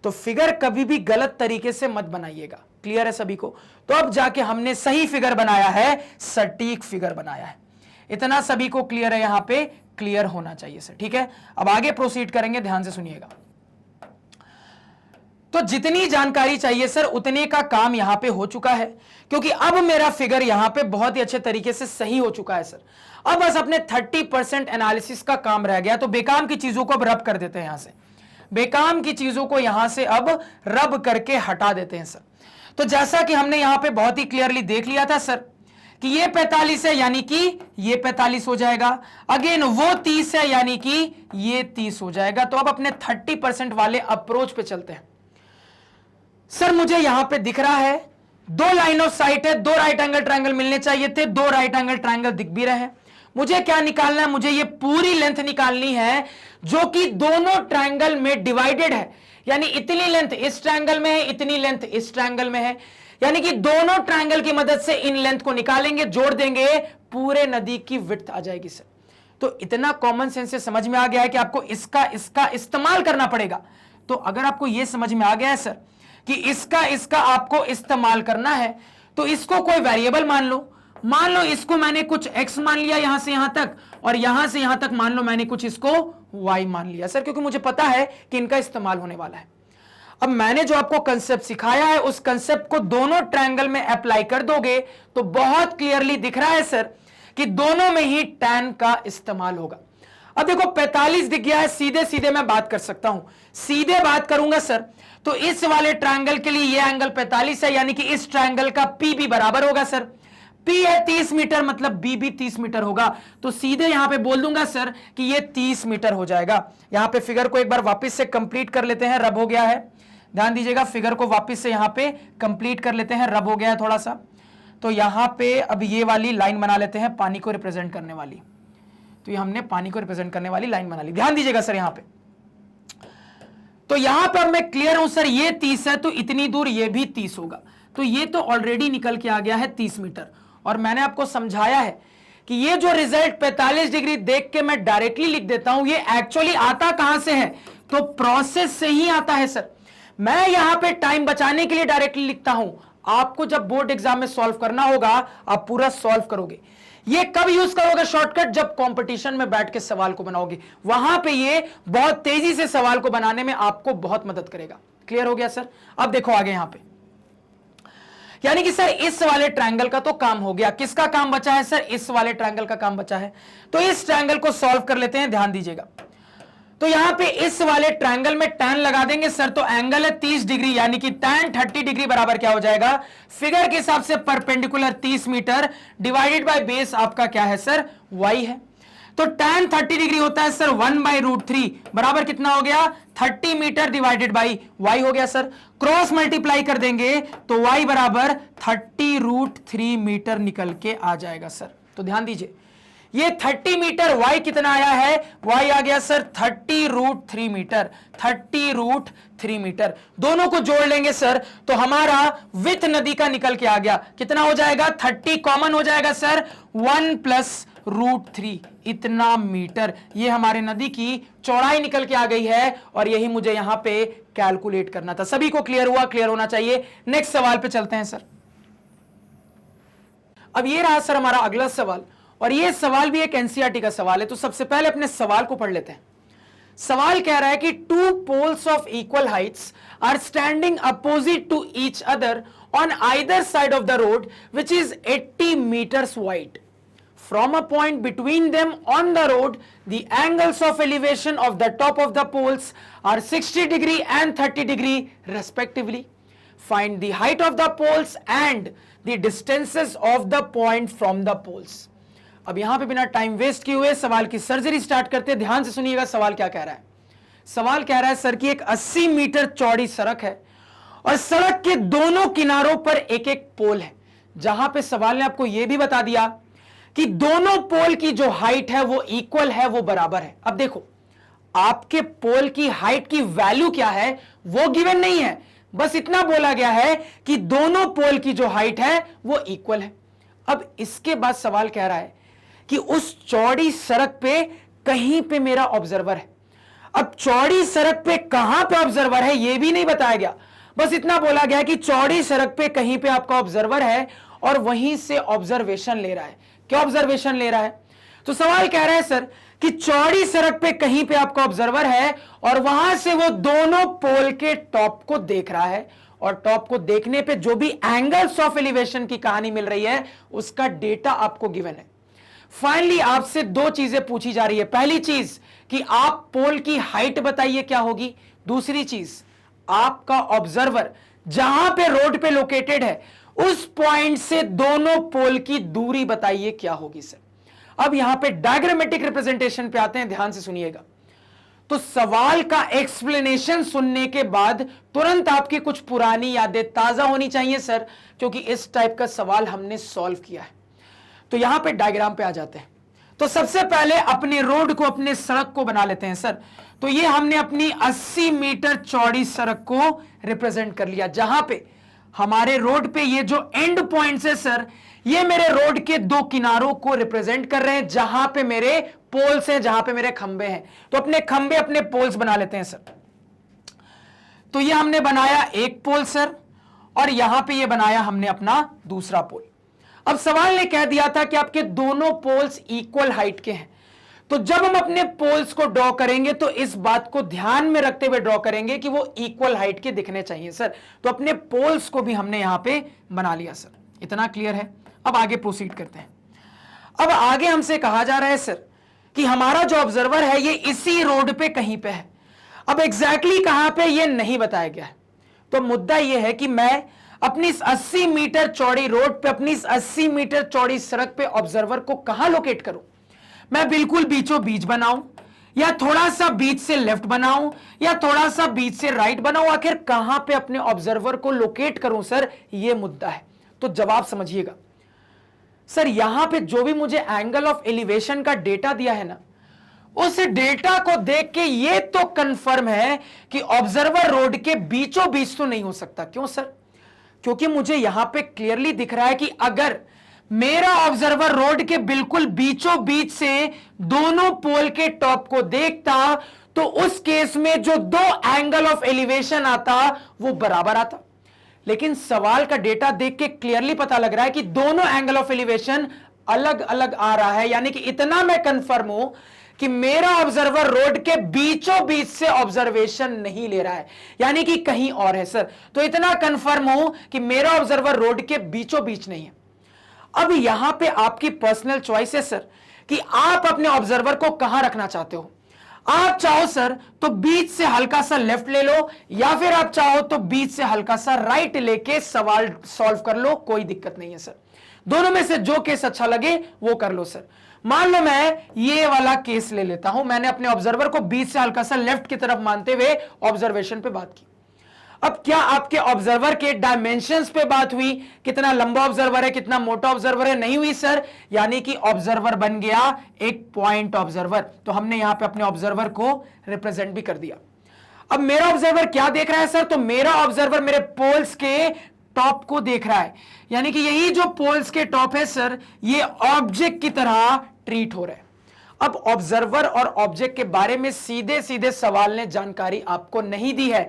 तो फिगर कभी भी गलत तरीके से मत बनाइएगा। क्लियर है सभी को? तो अब जाके हमने सही फिगर बनाया है, सटीक फिगर बनाया है। इतना सभी को क्लियर है? यहां पे क्लियर होना चाहिए सर, ठीक है। अब आगे प्रोसीड करेंगे, ध्यान से सुनिएगा। तो जितनी जानकारी चाहिए सर उतने का काम यहां पे हो चुका है, क्योंकि अब मेरा फिगर यहां पे बहुत ही अच्छे तरीके से सही हो चुका है सर। अब बस अपने 30% एनालिसिस का काम रह गया। तो बेकाम की चीजों को अब रब कर देते हैं, यहां से बेकाम की चीजों को यहां से अब रब करके हटा देते हैं सर। तो जैसा कि हमने यहां पे बहुत ही क्लियरली देख लिया था सर कि ये 45 है, यानी कि ये 45 हो जाएगा। अगेन वो 30 है, यानी कि ये 30 हो जाएगा। तो अब अपने 30% वाले अप्रोच पे चलते हैं सर। मुझे यहां पे दिख रहा है दो लाइन ऑफ साइट है, दो राइट एंगल ट्रायंगल मिलने चाहिए थे, दो राइट एंगल ट्रायंगल दिख भी रहे हैं। मुझे क्या निकालना है? मुझे ये पूरी लेंथ निकालनी है जो कि दोनों ट्रायंगल में डिवाइडेड है। यानी इतनी लेंथ इस ट्रायंगल में है, इतनी लेंथ इस ट्रायंगल में है। यानी कि दोनों ट्रायंगल की मदद से इन लेंथ को निकालेंगे, जोड़ देंगे, पूरे नदी की विड्थ आ जाएगी सर। तो इतना कॉमन सेंस से समझ में आ गया है कि आपको इसका इस्तेमाल करना पड़ेगा। तो अगर आपको यह समझ में आ गया है सर कि इसका आपको इस्तेमाल करना है, तो इसको कोई वेरिएबल मान लो इसको मैंने कुछ x मान लिया यहां से यहां तक, और यहां से यहां तक मान लो मैंने कुछ इसको y मान लिया सर, क्योंकि मुझे पता है कि इनका इस्तेमाल होने वाला है। अब मैंने जो आपको कंसेप्ट सिखाया है उस कंसेप्ट को दोनों ट्रायंगल में अप्लाई कर दोगे तो बहुत क्लियरली दिख रहा है सर कि दोनों में ही tan का इस्तेमाल होगा। अब देखो 45 दिख गया है, सीधे सीधे मैं बात कर सकता हूं, सीधे बात करूंगा सर। तो इस वाले ट्रायंगल के लिए ये एंगल 45 है, यानी कि इस ट्रायंगल का पी भी बराबर होगा सर P है 30 मीटर, मतलब B भी 30 मीटर होगा। तो सीधे यहां पे बोल दूंगा सर कि ये 30 मीटर हो जाएगा। यहां पे फिगर को एक बार वापस से कंप्लीट कर लेते हैं, रब हो गया है, ध्यान दीजिएगा, फिगर को वापस से यहां पे कंप्लीट कर लेते हैं, रब हो गया है थोड़ा सा। तो यहां पे अब ये वाली लाइन बना लेते हैं पानी को रिप्रेजेंट करने वाली। तो ये हमने पानी को रिप्रेजेंट करने वाली लाइन बना ली, ध्यान दीजिएगा सर यहां पे। तो यहां पर मैं क्लियर हूं सर, ये 30 है तो इतनी दूर ये भी 30 होगा। तो ये तो ऑलरेडी निकल के आ गया है 30 मीटर। और मैंने आपको समझाया है कि ये जो रिजल्ट 45 डिग्री देख के मैं डायरेक्टली लिख देता हूं, ये एक्चुअली आता कहां से है, तो प्रोसेस से ही आता है सर। मैं यहां पे टाइम बचाने के लिए डायरेक्टली लिखता हूं। आपको जब बोर्ड एग्जाम में सॉल्व करना होगा, आप पूरा सॉल्व करोगे। ये कब यूज करोगे शॉर्टकट, जब कंपटीशन में बैठ के सवाल को बनाओगे, वहां पे ये बहुत तेजी से सवाल को बनाने में आपको बहुत मदद करेगा। क्लियर हो गया सर? अब देखो आगे यहां पे, यानी कि सर इस वाले ट्रायंगल का तो काम हो गया, किसका काम बचा है सर, इस वाले ट्रायंगल का काम बचा है। तो इस ट्रायंगल को सॉल्व कर लेते हैं, ध्यान दीजिएगा। तो यहां पे इस वाले ट्रायंगल में tan लगा देंगे सर, तो एंगल है 30 डिग्री, यानी कि tan 30 डिग्री बराबर क्या हो जाएगा, फिगर के हिसाब से perpendicular 30 metre divided by base आपका क्या है सर, y है। तो tan 30 डिग्री होता है सर 1/√3 बराबर कितना हो गया, 30 मीटर डिवाइडेड बाई y हो गया सर। क्रॉस मल्टीप्लाई कर देंगे तो y बराबर 30√3 मीटर निकल के आ जाएगा सर। तो ध्यान दीजिए, ये 30 मीटर, y कितना आया है, y आ गया सर 30√3 मीटर, 30√3 मीटर। दोनों को जोड़ लेंगे सर तो हमारा विथ नदी का निकल के आ गया, कितना हो जाएगा, 30 कॉमन हो जाएगा सर, 1 + √3 इतना मीटर। ये हमारे नदी की चौड़ाई निकल के आ गई है और यही मुझे यहां पे कैलकुलेट करना था। सभी को क्लियर हुआ, क्लियर होना चाहिए। नेक्स्ट सवाल पे चलते हैं सर। अब ये रहा सर हमारा अगला सवाल, और ये सवाल भी एक एनसीईआरटी का सवाल है। तो सबसे पहले अपने सवाल को पढ़ लेते हैं। सवाल कह रहा है कि 2 poles of equal heights are standing opposite to each other on either side of the road which is 80 meters wide. From a point between them on the road, the angles of elevation of the top of the poles are 60 degree and 30 degree respectively. Find the height of the poles and the distances of the point from the poles. अब यहां पे बिना time waste किए हुए सवाल की surgery start करते हैं। ध्यान से सुनिएगा सवाल क्या कह रहा है। सवाल कह रहा है सर कि एक 80 मीटर चौड़ी सड़क है और सड़क के दोनों किनारों पर एक एक पोल है, जहां पे सवाल ने आपको यह भी बता दिया कि दोनों पोल की जो हाइट है वो इक्वल है, वो बराबर है। अब देखो, आपके पोल की हाइट की वैल्यू क्या है वो गिवन नहीं है, बस इतना बोला गया है कि दोनों पोल की जो हाइट है वो इक्वल है। अब इसके बाद सवाल कह रहा है कि उस चौड़ी सड़क पे कहीं पे मेरा ऑब्जर्वर है। अब चौड़ी सड़क पे कहां पे ऑब्जर्वर है ये भी नहीं बताया गया, बस इतना बोला गया कि चौड़ी सड़क पे कहीं पे आपका ऑब्जर्वर है और वहीं से ऑब्जर्वेशन ले रहा है। क्या ऑब्जर्वेशन ले रहा है? तो सवाल कह रहा है सर कि चौड़ी सड़क पे कहीं पे आपका ऑब्जर्वर है और वहां से वो दोनों पोल के टॉप को देख रहा है, और टॉप को देखने पे जो भी एंगल्स ऑफ एलिवेशन की कहानी मिल रही है उसका डेटा आपको गिवन है। फाइनली आपसे दो चीजें पूछी जा रही है। पहली चीज कि आप पोल की हाइट बताइए क्या होगी, दूसरी चीज आपका ऑब्जर्वर जहां पे रोड पे लोकेटेड है उस पॉइंट से दोनों पोल की दूरी बताइए क्या होगी सर। अब यहां पे डायग्रामेटिक रिप्रेजेंटेशन पे आते हैं, ध्यान से सुनिएगा। तो सवाल का एक्सप्लेनेशन सुनने के बाद तुरंत आपकी कुछ पुरानी यादें ताजा होनी चाहिए सर, क्योंकि इस टाइप का सवाल हमने सॉल्व किया है। तो यहां पे डायग्राम पे आ जाते हैं। तो सबसे पहले अपने रोड को, अपने सड़क को बना लेते हैं सर। तो ये हमने अपनी 80 मीटर चौड़ी सड़क को रिप्रेजेंट कर लिया, जहां पे हमारे रोड पे ये जो एंड पॉइंट्स है सर, ये मेरे रोड के दो किनारों को रिप्रेजेंट कर रहे हैं, जहां पे मेरे पोल्स हैं, जहां पे मेरे खंबे हैं। तो अपने खंबे अपने पोल्स बना लेते हैं सर। तो ये हमने बनाया एक पोल सर, और यहां पे ये बनाया हमने अपना दूसरा पोल। अब सवाल ने कह दिया था कि आपके दोनों पोल्स इक्वल हाइट के हैं, तो जब हम अपने पोल्स को ड्रॉ करेंगे तो इस बात को ध्यान में रखते हुए ड्रॉ करेंगे कि वो इक्वल हाइट के दिखने चाहिए सर। तो अपने पोल्स को भी हमने यहां पे बना लिया सर। इतना क्लियर है? अब आगे प्रोसीड करते हैं। अब आगे हमसे कहा जा रहा है सर कि हमारा जो ऑब्जर्वर है ये इसी रोड पे कहीं पे है। अब एग्जैक्टली कहां पे ये नहीं बताया गया है। तो मुद्दा ये है कि मैं अपनी इस 80 मीटर चौड़ी रोड पे, अपनी इस 80 मीटर चौड़ी सड़क पे ऑब्जर्वर को कहां लोकेट करूं? मैं बिल्कुल बीचों बीच बनाऊं, या थोड़ा सा बीच से लेफ्ट बनाऊं, या थोड़ा सा बीच से राइट बनाऊं? आखिर कहां पे अपने ऑब्जर्वर को लोकेट करूं सर, यह मुद्दा है। तो जवाब समझिएगा सर, यहां पे जो भी मुझे एंगल ऑफ एलिवेशन का डेटा दिया है ना, उस डेटा को देख के यह तो कंफर्म है कि ऑब्जर्वर रोड के बीचों बीच तो नहीं हो सकता। क्यों सर? क्योंकि मुझे यहां पे क्लियरली दिख रहा है कि अगर मेरा ऑब्जर्वर रोड के बिल्कुल बीचों बीच से दोनों पोल के टॉप को देखता, तो उस केस में जो दो एंगल ऑफ एलिवेशन आता वो बराबर आता। लेकिन सवाल का डेटा देख के क्लियरली पता लग रहा है कि दोनों एंगल ऑफ एलिवेशन अलग अलग आ रहा है। यानी कि इतना मैं कंफर्म हूं कि मेरा ऑब्जर्वर रोड के बीचों बीच से ऑब्जर्वेशन नहीं ले रहा है, यानी कि कहीं और है सर। तो इतना कंफर्म हूं कि मेरा ऑब्जर्वर रोड के बीचों बीच नहीं है। अब यहां पे आपकी पर्सनल चॉइस है सर कि आप अपने ऑब्जर्वर को कहां रखना चाहते हो। आप चाहो सर तो बीच से हल्का सा लेफ्ट ले लो, या फिर आप चाहो तो बीच से हल्का सा राइट लेके सवाल सॉल्व कर लो, कोई दिक्कत नहीं है सर। दोनों में से जो केस अच्छा लगे वो कर लो सर। मान लो मैं ये वाला केस ले लेता हूं, मैंने अपने ऑब्जर्वर को बीच से हल्का सा लेफ्ट की तरफ मानते हुए ऑब्जर्वेशन पे बात की। अब क्या आपके ऑब्जर्वर के डायमेंशंस पे बात हुई, कितना लंबा ऑब्जर्वर है, कितना मोटा ऑब्जर्वर है? नहीं हुई सर। यानी कि ऑब्जर्वर बन गया एक पॉइंट ऑब्जर्वर। तो हमने यहां पे अपने ऑब्जर्वर को रिप्रेजेंट भी कर दिया। अब मेरा ऑब्जर्वर क्या देख रहा है सर? तो मेरा ऑब्जर्वर मेरे पोल्स के टॉप को देख रहा है, यानी कि यही जो पोल्स के टॉप है सर, ये ऑब्जेक्ट की तरह ट्रीट हो रहा है। अब ऑब्जर्वर और ऑब्जेक्ट के बारे में सीधे सीधे सवाल ने जानकारी आपको नहीं दी है,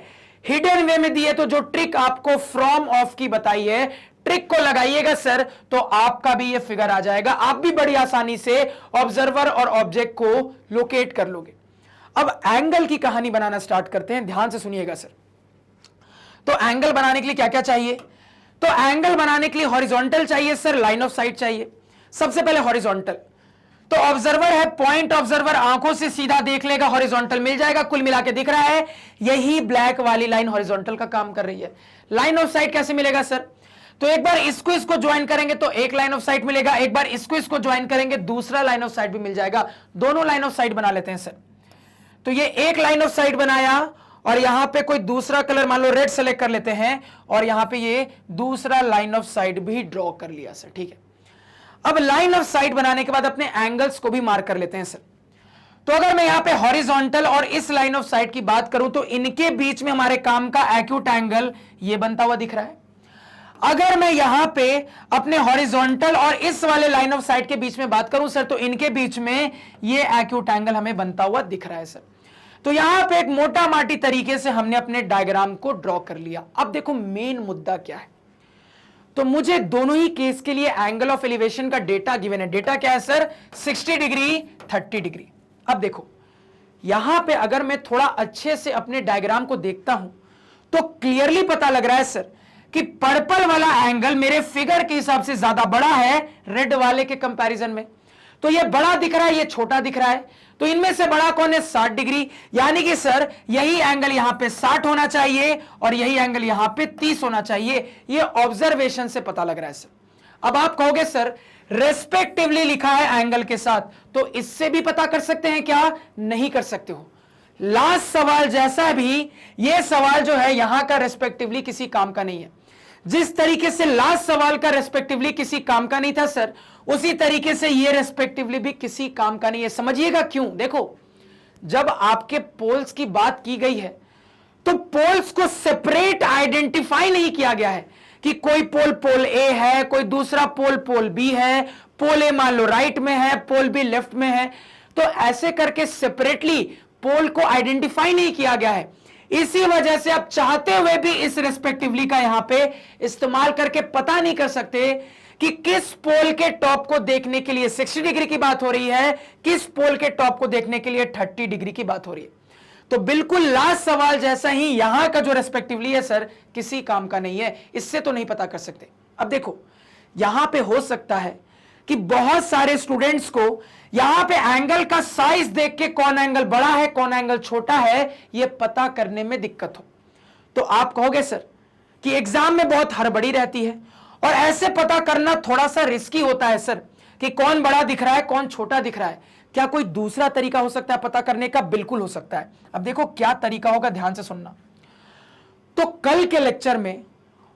हिडन वे में दी है। तो जो ट्रिक आपको फ्रॉम ऑफ की बताई है, ट्रिक को लगाइएगा सर, तो आपका भी ये फिगर आ जाएगा। आप भी बड़ी आसानी से ऑब्जर्वर और ऑब्जेक्ट को लोकेट कर लोगे। अब एंगल की कहानी बनाना स्टार्ट करते हैं, ध्यान से सुनिएगा सर। तो एंगल बनाने के लिए क्या क्या चाहिए? तो एंगल बनाने के लिए हॉरिजॉन्टल चाहिए सर, लाइन ऑफ साइट चाहिए। सबसे पहले हॉरिजॉन्टल, तो ऑब्जर्वर है, पॉइंट ऑब्जर्वर आंखों से सीधा देख लेगा, हॉरिजॉन्टल मिल जाएगा। कुल मिला के दिख रहा है यही ब्लैक वाली लाइन हॉरिजॉन्टल का काम कर रही है। लाइन ऑफ साइट कैसे मिलेगा सर? तो एक बार इसको ज्वाइन करेंगे तो एक लाइन ऑफ साइट मिलेगा, एक बार इसको ज्वाइन करेंगे दूसरा लाइन ऑफ साइट भी मिल जाएगा। दोनों लाइन ऑफ साइट बना लेते हैं सर। तो ये एक लाइन ऑफ साइट बनाया, और यहां पे कोई दूसरा कलर मान लो रेड सेलेक्ट कर लेते हैं, और यहां पे ये दूसरा लाइन ऑफ साइट भी ड्रॉ कर लिया सर। ठीक है, अब लाइन ऑफ साइट बनाने के बाद अपने एंगल्स को भी मार्क कर लेते हैं सर। तो अगर मैं यहां पे हॉरिजॉन्टल और इस लाइन ऑफ साइट की बात करूं तो इनके बीच में हमारे काम का एक्यूट एंगल ये बनता हुआ दिख रहा है। अगर मैं यहां पे अपने हॉरिजॉन्टल और इस वाले लाइन ऑफ साइट के बीच में बात करूं सर, तो इनके बीच में ये एक्यूट एंगल हमें बनता हुआ दिख रहा है सर। तो यहां पे एक मोटा माटी तरीके से हमने अपने डायग्राम को ड्रॉ कर लिया। अब देखो मेन मुद्दा क्या है। तो मुझे दोनों ही केस के लिए एंगल ऑफ एलिवेशन का डेटा गिवन है। डेटा क्या है सर? 60 degree, 30 degree. अब देखो यहां पे अगर मैं थोड़ा अच्छे से अपने डायग्राम को देखता हूं तो क्लियरली पता लग रहा है सर कि पर्पल वाला एंगल मेरे फिगर के हिसाब से ज्यादा बड़ा है रेड वाले के कंपैरिजन में। तो ये बड़ा दिख रहा है, ये छोटा दिख रहा है। तो इनमें से बड़ा कौन है? 60 डिग्री। यानी कि सर यही एंगल यहां पे 60 होना चाहिए और यही एंगल यहां पे 30 होना चाहिए। ये ऑब्जर्वेशन से पता लग रहा है सर। अब आप कहोगे सर रेस्पेक्टिवली लिखा है एंगल के साथ, तो इससे भी पता कर सकते हैं क्या? नहीं कर सकते हो। लास्ट सवाल जैसा भी ये सवाल जो है यहां का रेस्पेक्टिवली किसी काम का नहीं है। जिस तरीके से लास्ट सवाल का रेस्पेक्टिवली किसी काम का नहीं था सर, उसी तरीके से ये रेस्पेक्टिवली भी किसी काम का नहीं है। समझिएगा क्यों? देखो जब आपके पोल्स की बात की गई है तो पोल्स को सेपरेट आइडेंटिफाई नहीं किया गया है कि कोई पोल पोल ए है, कोई दूसरा पोल पोल बी है, पोल ए मान लो राइट में है, पोल बी लेफ्ट में है। तो ऐसे करके सेपरेटली पोल को आइडेंटिफाई नहीं किया गया है। इसी वजह से आप चाहते हुए भी इस रेस्पेक्टिवली का यहां पे इस्तेमाल करके पता नहीं कर सकते कि किस पोल के टॉप को देखने के लिए 60 डिग्री की बात हो रही है, किस पोल के टॉप को देखने के लिए 30 डिग्री की बात हो रही है। तो बिल्कुल लास्ट सवाल जैसा ही यहां का जो रेस्पेक्टिवली है सर किसी काम का नहीं है, इससे तो नहीं पता कर सकते। अब देखो यहां पे हो सकता है कि बहुत सारे स्टूडेंट्स को यहां पे एंगल का साइज देख के कौन एंगल बड़ा है कौन एंगल छोटा है ये पता करने में दिक्कत हो। तो आप कहोगे सर कि एग्जाम में बहुत हड़बड़ी रहती है और ऐसे पता करना थोड़ा सा रिस्की होता है सर कि कौन बड़ा दिख रहा है कौन छोटा दिख रहा है। क्या कोई दूसरा तरीका हो सकता है पता करने का? बिल्कुल हो सकता है। अब देखो क्या तरीका होगा, ध्यान से सुनना। तो कल के लेक्चर में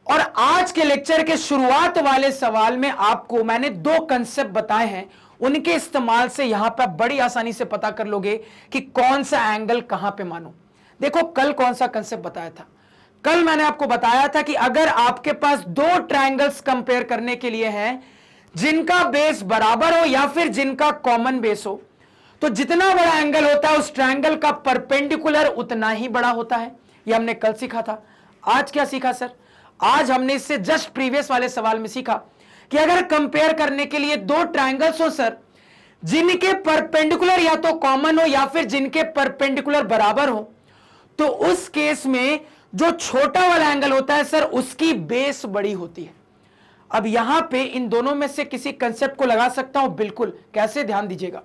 और आज के लेक्चर के शुरुआत वाले सवाल में आपको मैंने दो कंसेप्ट बताए हैं, उनके इस्तेमाल से यहां पर बड़ी आसानी से पता कर लोगे कि कौन सा एंगल कहां पे मानो। देखो कल कौन सा कंसेप्ट बताया था? कल मैंने आपको बताया था कि अगर आपके पास दो ट्रायंगल्स कंपेयर करने के लिए हैं जिनका बेस बराबर हो या फिर जिनका कॉमन बेस हो, तो जितना बड़ा एंगल होता है उस ट्रायंगल का परपेंडिकुलर उतना ही बड़ा होता है। ये हमने कल सीखा था। आज क्या सीखा सर? आज हमने इससे जस्ट प्रीवियस वाले सवाल में सीखा कि अगर कंपेयर करने के लिए दो ट्रायंगल्स हो सर जिनके परपेंडिकुलर या तो कॉमन हो या फिर जिनके परपेंडिकुलर बराबर हो, तो उस केस में जो छोटा वाला एंगल होता है सर उसकी बेस बड़ी होती है। अब यहां पे इन दोनों में से किसी कंसेप्ट को लगा सकता हूं? बिल्कुल। कैसे? ध्यान दीजिएगा।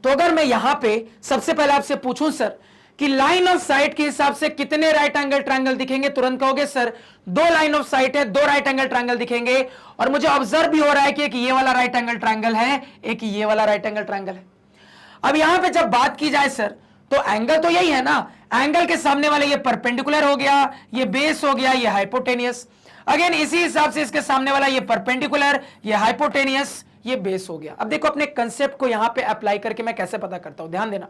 तो अगर मैं यहां पे सबसे पहले आपसे पूछूं सर कि लाइन ऑफ साइट के हिसाब से कितने राइट एंगल ट्रायंगल दिखेंगे, तुरंत कहोगे सर दो लाइन ऑफ साइट है, दो राइट एंगल ट्रायंगल दिखेंगे और मुझे ऑब्जर्व भी हो रहा है कि एक ये वाला राइट एंगल ट्रायंगल है, एक ये वाला राइट एंगल ट्रायंगल है। अब यहां पे जब बात की जाए सर तो एंगल तो यही है ना, एंगल के सामने वाले ये परपेंडिकुलर हो गया, ये बेस हो गया, ये हाइपोटेनियस। अगेन इसी हिसाब से इसके सामने वाला ये परपेंडिकुलर, ये हाइपोटेनियस, ये बेस हो गया। अब देखो अपने कंसेप्ट को यहां पे अप्लाई करके मैं कैसे पता करता हूं, ध्यान देना।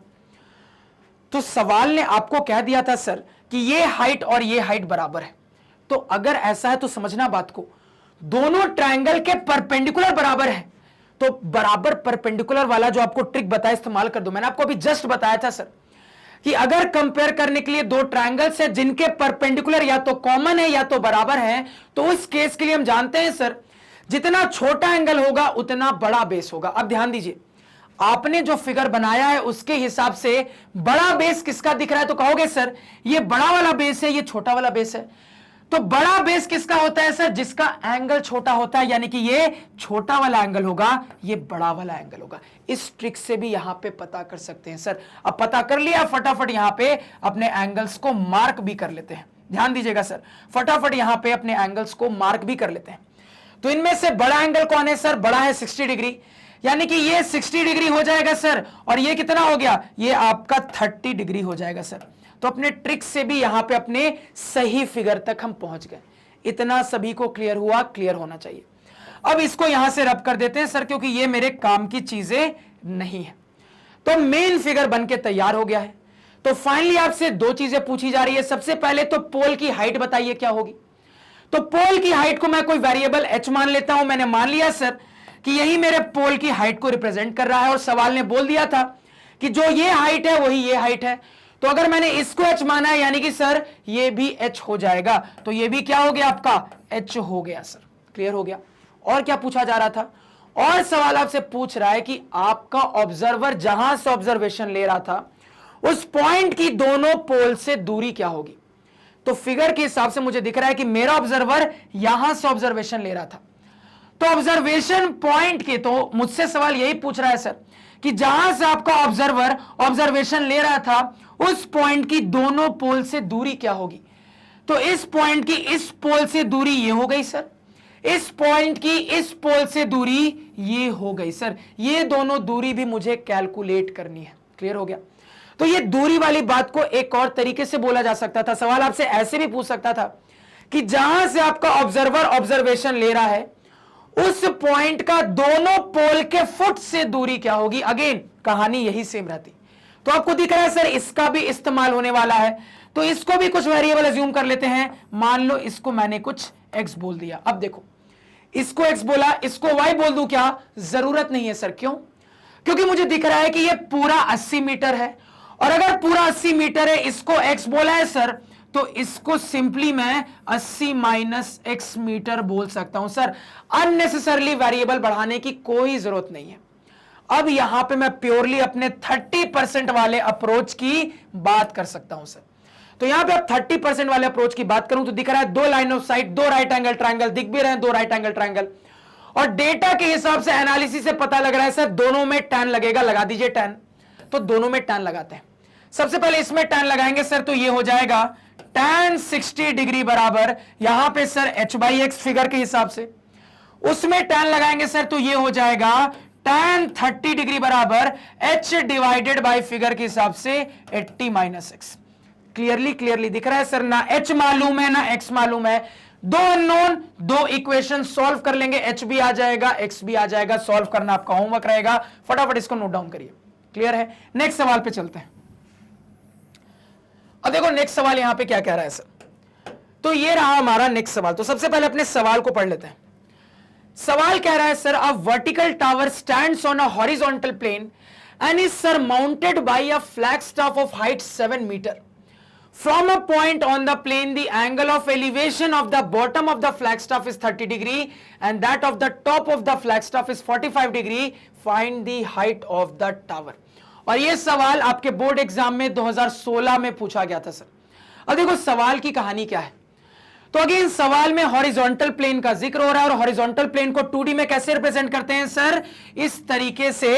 तो सवाल ने आपको कह दिया था सर कि ये हाइट और ये हाइट बराबर है। तो अगर ऐसा है तो समझना बात को, दोनों ट्रायंगल के परपेंडिकुलर बराबर है तो बराबर परपेंडिकुलर वाला जो आपको ट्रिक बताया इस्तेमाल कर दो। मैंने आपको अभी जस्ट बताया था सर कि अगर कंपेयर करने के लिए दो ट्रायंगल्स है जिनके परपेंडिकुलर या तो कॉमन है या तो बराबर है, तो उस केस के लिए हम जानते हैं सर जितना छोटा एंगल होगा उतना बड़ा बेस होगा। अब ध्यान दीजिए, आपने जो फिगर बनाया है उसके हिसाब से बड़ा बेस किसका दिख रहा है? तो कहोगे सर ये बड़ा वाला बेस है, ये छोटा वाला बेस है। तो बड़ा बेस किसका होता है सर? जिसका एंगल छोटा होता है, यानी कि ये छोटा वाला एंगल होगा, ये बड़ा वाला एंगल होगा। इस ट्रिक से भी यहां पे पता कर सकते हैं सर। अब पता कर लिया, फटाफट यहां पे अपने एंगल्स को मार्क भी कर लेते हैं। ध्यान दीजिएगा सर, फटाफट यहां पे अपने एंगल्स को मार्क भी कर लेते हैं। तो इनमें से बड़ा एंगल कौन है सर? बड़ा है 60 डिग्री, यानी कि ये 60 डिग्री हो जाएगा सर, और ये कितना हो गया? ये आपका 30 डिग्री हो जाएगा सर। तो अपने ट्रिक से भी यहां पे अपने सही फिगर तक हम पहुंच गए। इतना सभी को क्लियर हुआ? क्लियर होना चाहिए। अब इसको यहां से रब कर देते हैं सर, क्योंकि ये मेरे काम की चीजें नहीं है। तो मेन फिगर बन के तैयार हो गया है। तो फाइनली आपसे दो चीजें पूछी जा रही है। सबसे पहले तो पोल की हाइट बताइए क्या होगी। तो पोल की हाइट को मैं कोई वेरिएबल h मान लेता हूं। मैंने मान लिया सर कि यही मेरे पोल की हाइट को रिप्रेजेंट कर रहा है, और सवाल ने बोल दिया था कि जो ये हाइट है वही ये हाइट है। तो अगर मैंने इसको h माना है यानी कि सर ये भी h हो जाएगा, तो ये भी क्या हो गया? आपका h हो गया सर। क्लियर हो गया? और क्या पूछा जा रहा था? और सवाल आपसे पूछ रहा है कि आपका ऑब्जर्वर जहां से ऑब्जर्वेशन ले रहा था उस पॉइंट की दोनों पोल से दूरी क्या होगी। तो फिगर के हिसाब से मुझे दिख रहा है कि मेरा ऑब्जर्वर यहां से ऑब्जर्वेशन ले रहा था, तो ऑब्जर्वेशन पॉइंट के, तो मुझसे सवाल यही पूछ रहा है सर कि जहां से आपका ऑब्जर्वर ऑब्जर्वेशन ले रहा था उस पॉइंट की दोनों पोल से दूरी क्या होगी। तो इस पॉइंट की इस पोल से दूरी ये हो गई सर, इस पॉइंट की इस पोल से दूरी ये हो गई सर। ये दोनों दूरी भी मुझे कैलकुलेट करनी है। क्लियर हो गया? तो ये दूरी वाली बात को एक और तरीके से बोला जा सकता था। सवाल आपसे ऐसे भी पूछ सकता था कि जहां से आपका ऑब्जर्वर ऑब्जर्वेशन ले रहा है उस पॉइंट का दोनों पोल के फुट से दूरी क्या होगी। अगेन कहानी यही सेम रहती। तो आपको दिख रहा है सर इसका भी इस्तेमाल होने वाला है, तो इसको भी कुछ वेरिएबल अज्यूम कर लेते हैं। मान लो इसको मैंने कुछ x बोल दिया। अब देखो इसको x बोला, इसको y बोल दूं क्या? जरूरत नहीं है सर। क्यों? क्योंकि मुझे दिख रहा है कि ये पूरा 80 मीटर है, और अगर पूरा 80 मीटर है इसको x बोला है सर, तो इसको सिंपली मैं 80 माइनस x मीटर बोल सकता हूं सर। अननेसेसरली वेरिएबल बढ़ाने की कोई जरूरत नहीं है। अब यहां पे मैं प्योरली अपने 30% वाले अप्रोच की बात कर सकता हूं सर। तो यहां पे अब 30% वाले अप्रोच की बात करूं तो दिख रहा है दो लाइन ऑफ साइट, दो राइट एंगल ट्रायंगल दिख भी रहे हैं, दो राइट एंगल ट्रायंगल, और डेटा के हिसाब से एनालिसिस से पता लग रहा है सर दोनों में tan लगेगा। लगा दीजिए tan। तो दोनों में tan लगाते हैं। सबसे पहले इसमें tan लगाएंगे सर, तो ये हो जाएगा tan 60 डिग्री बराबर यहां पे सर h/x फिगर के हिसाब से, उसमें tan लगाएंगे सर तो ये हो जाएगा tan 30 डिग्री बराबर h डिवाइडेड बाय फिगर के हिसाब से 80 - x। क्लियरली दिख रहा है सर, ना h मालूम है ना x मालूम है, दो अननोन, दो इक्वेशन सॉल्व कर लेंगे, h भी आ जाएगा x भी आ जाएगा, सॉल्व करना आपका होमवर्क रहेगा, फटाफट इसको नोट डाउन करिए। क्लियर है? नेक्स्ट सवाल पे चलते हैं। अब देखो नेक्स्ट सवाल यहां पे क्या कह रहा है सर, तो ये रहा हमारा नेक्स्ट सवाल। तो सबसे पहले अपने सवाल को पढ़ लेते हैं। सवाल कह रहा है sir, a vertical tower stands on a horizontal plane and is sir mounted by a flag staff of height 7 metre. From a point on the plane, the angle of elevation of the bottom of the flagstaff is 30 degree and that of the top of the flagstaff is 45 degree. Find the height of the tower. और ये सवाल आपके board exam में 2016 में पूछा गया था sir. अब देखो सवाल की कहानी क्या है। तो अगेन सवाल में हॉरिजॉन्टल प्लेन का जिक्र हो रहा है और हॉरिजॉन्टल प्लेन को 2D में कैसे रिप्रेजेंट करते हैं सर, इस तरीके से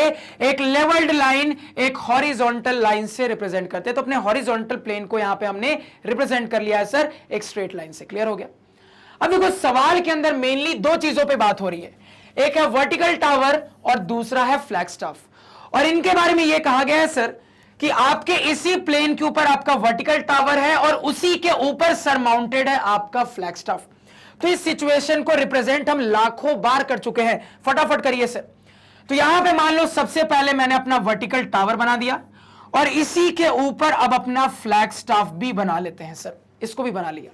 एक लेवल्ड लाइन एक हॉरिजॉन्टल लाइन से रिप्रेजेंट करते हैं। तो अपने हॉरिजॉन्टल प्लेन को यहां पे हमने रिप्रेजेंट कर लिया है सर एक स्ट्रेट लाइन से। क्लियर हो गया? अब देखो सवाल के अंदर मेनली दो चीजों पे बात हो रही है, एक है वर्टिकल टावर और दूसरा है फ्लैग स्टाफ। और इनके बारे में यह कहा गया है सर कि आपके इसी प्लेन के ऊपर आपका वर्टिकल टावर है और उसी के ऊपर सर माउंटेड है आपका फ्लैग स्टाफ। तो इस सिचुएशन को रिप्रेजेंट हम लाखों बार कर चुके हैं, फटाफट करिए सर। तो यहां पे मान लो सबसे पहले मैंने अपना वर्टिकल टावर बना दिया और इसी के ऊपर अब अपना फ्लैग स्टाफ भी बना लेते हैं सर, इसको भी बना लिया।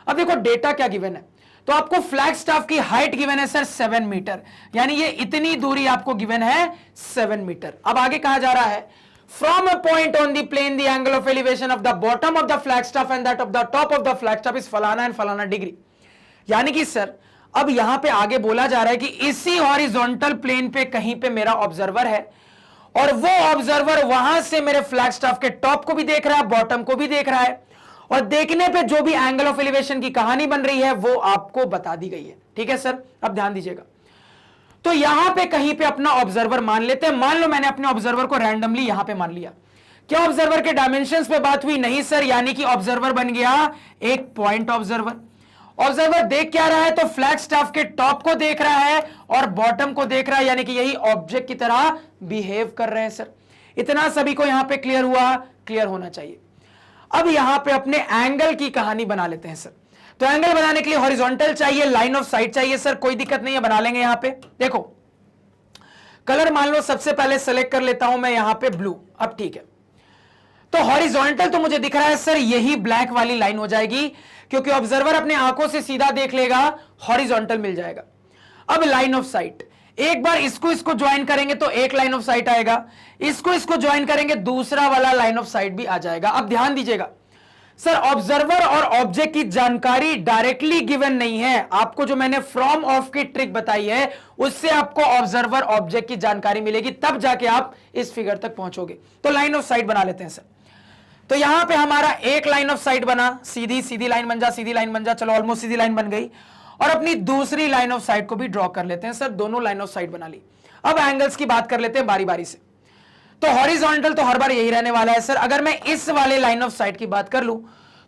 अब देखो डेटा क्या गिवन है, तो आपको फ्लैग स्टाफ की हाइट गिवन है सर 7 मीटर, यानी ये इतनी दूरी आपको गिवन है 7 मीटर। अब आगे कहा जा रहा है from a point on the plane the angle of elevation of the bottom of the flagstaff and that of the top of the flagstaff is फलाना एंड फलाना डिग्री। यानी कि सर अब यहां पे आगे बोला जा रहा है कि इसी हॉरिजॉन्टल प्लेन पे कहीं पे मेरा ऑब्जर्वर है और वो ऑब्जर्वर वहां से मेरे फ्लैग स्टाफ के टॉप को भी देख रहा है, बॉटम को भी देख रहा है और देखने पे जो भी एंगल ऑफ एलिवेशन की कहानी बन रही है वो आपको बता दी गई है। ठीक है सर, अब ध्यान दीजिएगा। तो यहां पे कहीं पे अपना ऑब्जर्वर मान लेते हैं। मान लो मैंने अपने ऑब्जर्वर को रैंडमली यहां पे मान लिया। क्या ऑब्जर्वर के डायमेंशंस पे बात हुई? नहीं सर, यानी कि ऑब्जर्वर बन गया एक पॉइंट ऑब्जर्वर। ऑब्जर्वर देख क्या रहा है, तो फ्लैग स्टाफ के टॉप को देख रहा है और बॉटम को देख रहा है, यानी कि यही ऑब्जेक्ट की तरह बिहेव कर रहे हैं सर। इतना सभी को यहां पे क्लियर हुआ? क्लियर होना चाहिए। अब यहां पे अपने एंगल की कहानी बना लेते हैं सर। तो एंगल बनाने के लिए हॉरिजॉन्टल चाहिए, लाइन ऑफ साइट चाहिए सर, कोई दिक्कत नहीं है, बना लेंगे। यहां पे देखो कलर मान लो सबसे पहले सेलेक्ट कर लेता हूं मैं यहां पे ब्लू। अब ठीक है, तो हॉरिजॉन्टल तो मुझे दिख रहा है सर यही ब्लैक वाली लाइन हो जाएगी, क्योंकि ऑब्जर्वर अपने आंखों से सीधा देख लेगा, हॉरिजॉन्टल मिल जाएगा। अब लाइन ऑफ साइट, एक बार इसको ज्वाइन करेंगे तो एक लाइन ऑफ साइट आएगा, इसको ज्वाइन करेंगे दूसरा वाला लाइन ऑफ साइट भी आ जाएगा। अब ध्यान दीजिएगा सर, ऑब्जर्वर और ऑब्जेक्ट की जानकारी डायरेक्टली गिवन नहीं है, आपको जो मैंने फ्रॉम ऑफ की ट्रिक बताई है उससे आपको ऑब्जर्वर ऑब्जेक्ट की जानकारी मिलेगी, तब जाके आप इस फिगर तक पहुंचोगे। तो लाइन ऑफ साइट बना लेते हैं सर। तो यहां पे हमारा एक लाइन ऑफ साइट बना, सीधी लाइन बन जा, सीधी लाइन बन जा, चलो ऑलमोस्ट सीधी लाइन बन गई। और अपनी दूसरी लाइन ऑफ साइट को भी ड्रॉ कर लेते हैं सर, दोनों लाइन ऑफ साइट बना ली। अब एंगल्स की बात कर लेते हैं बारी बारी से। तो हॉरिजॉन्टल तो हर बार यही रहने वाला है सर। अगर मैं इस वाले लाइन ऑफ साइट की बात कर लूं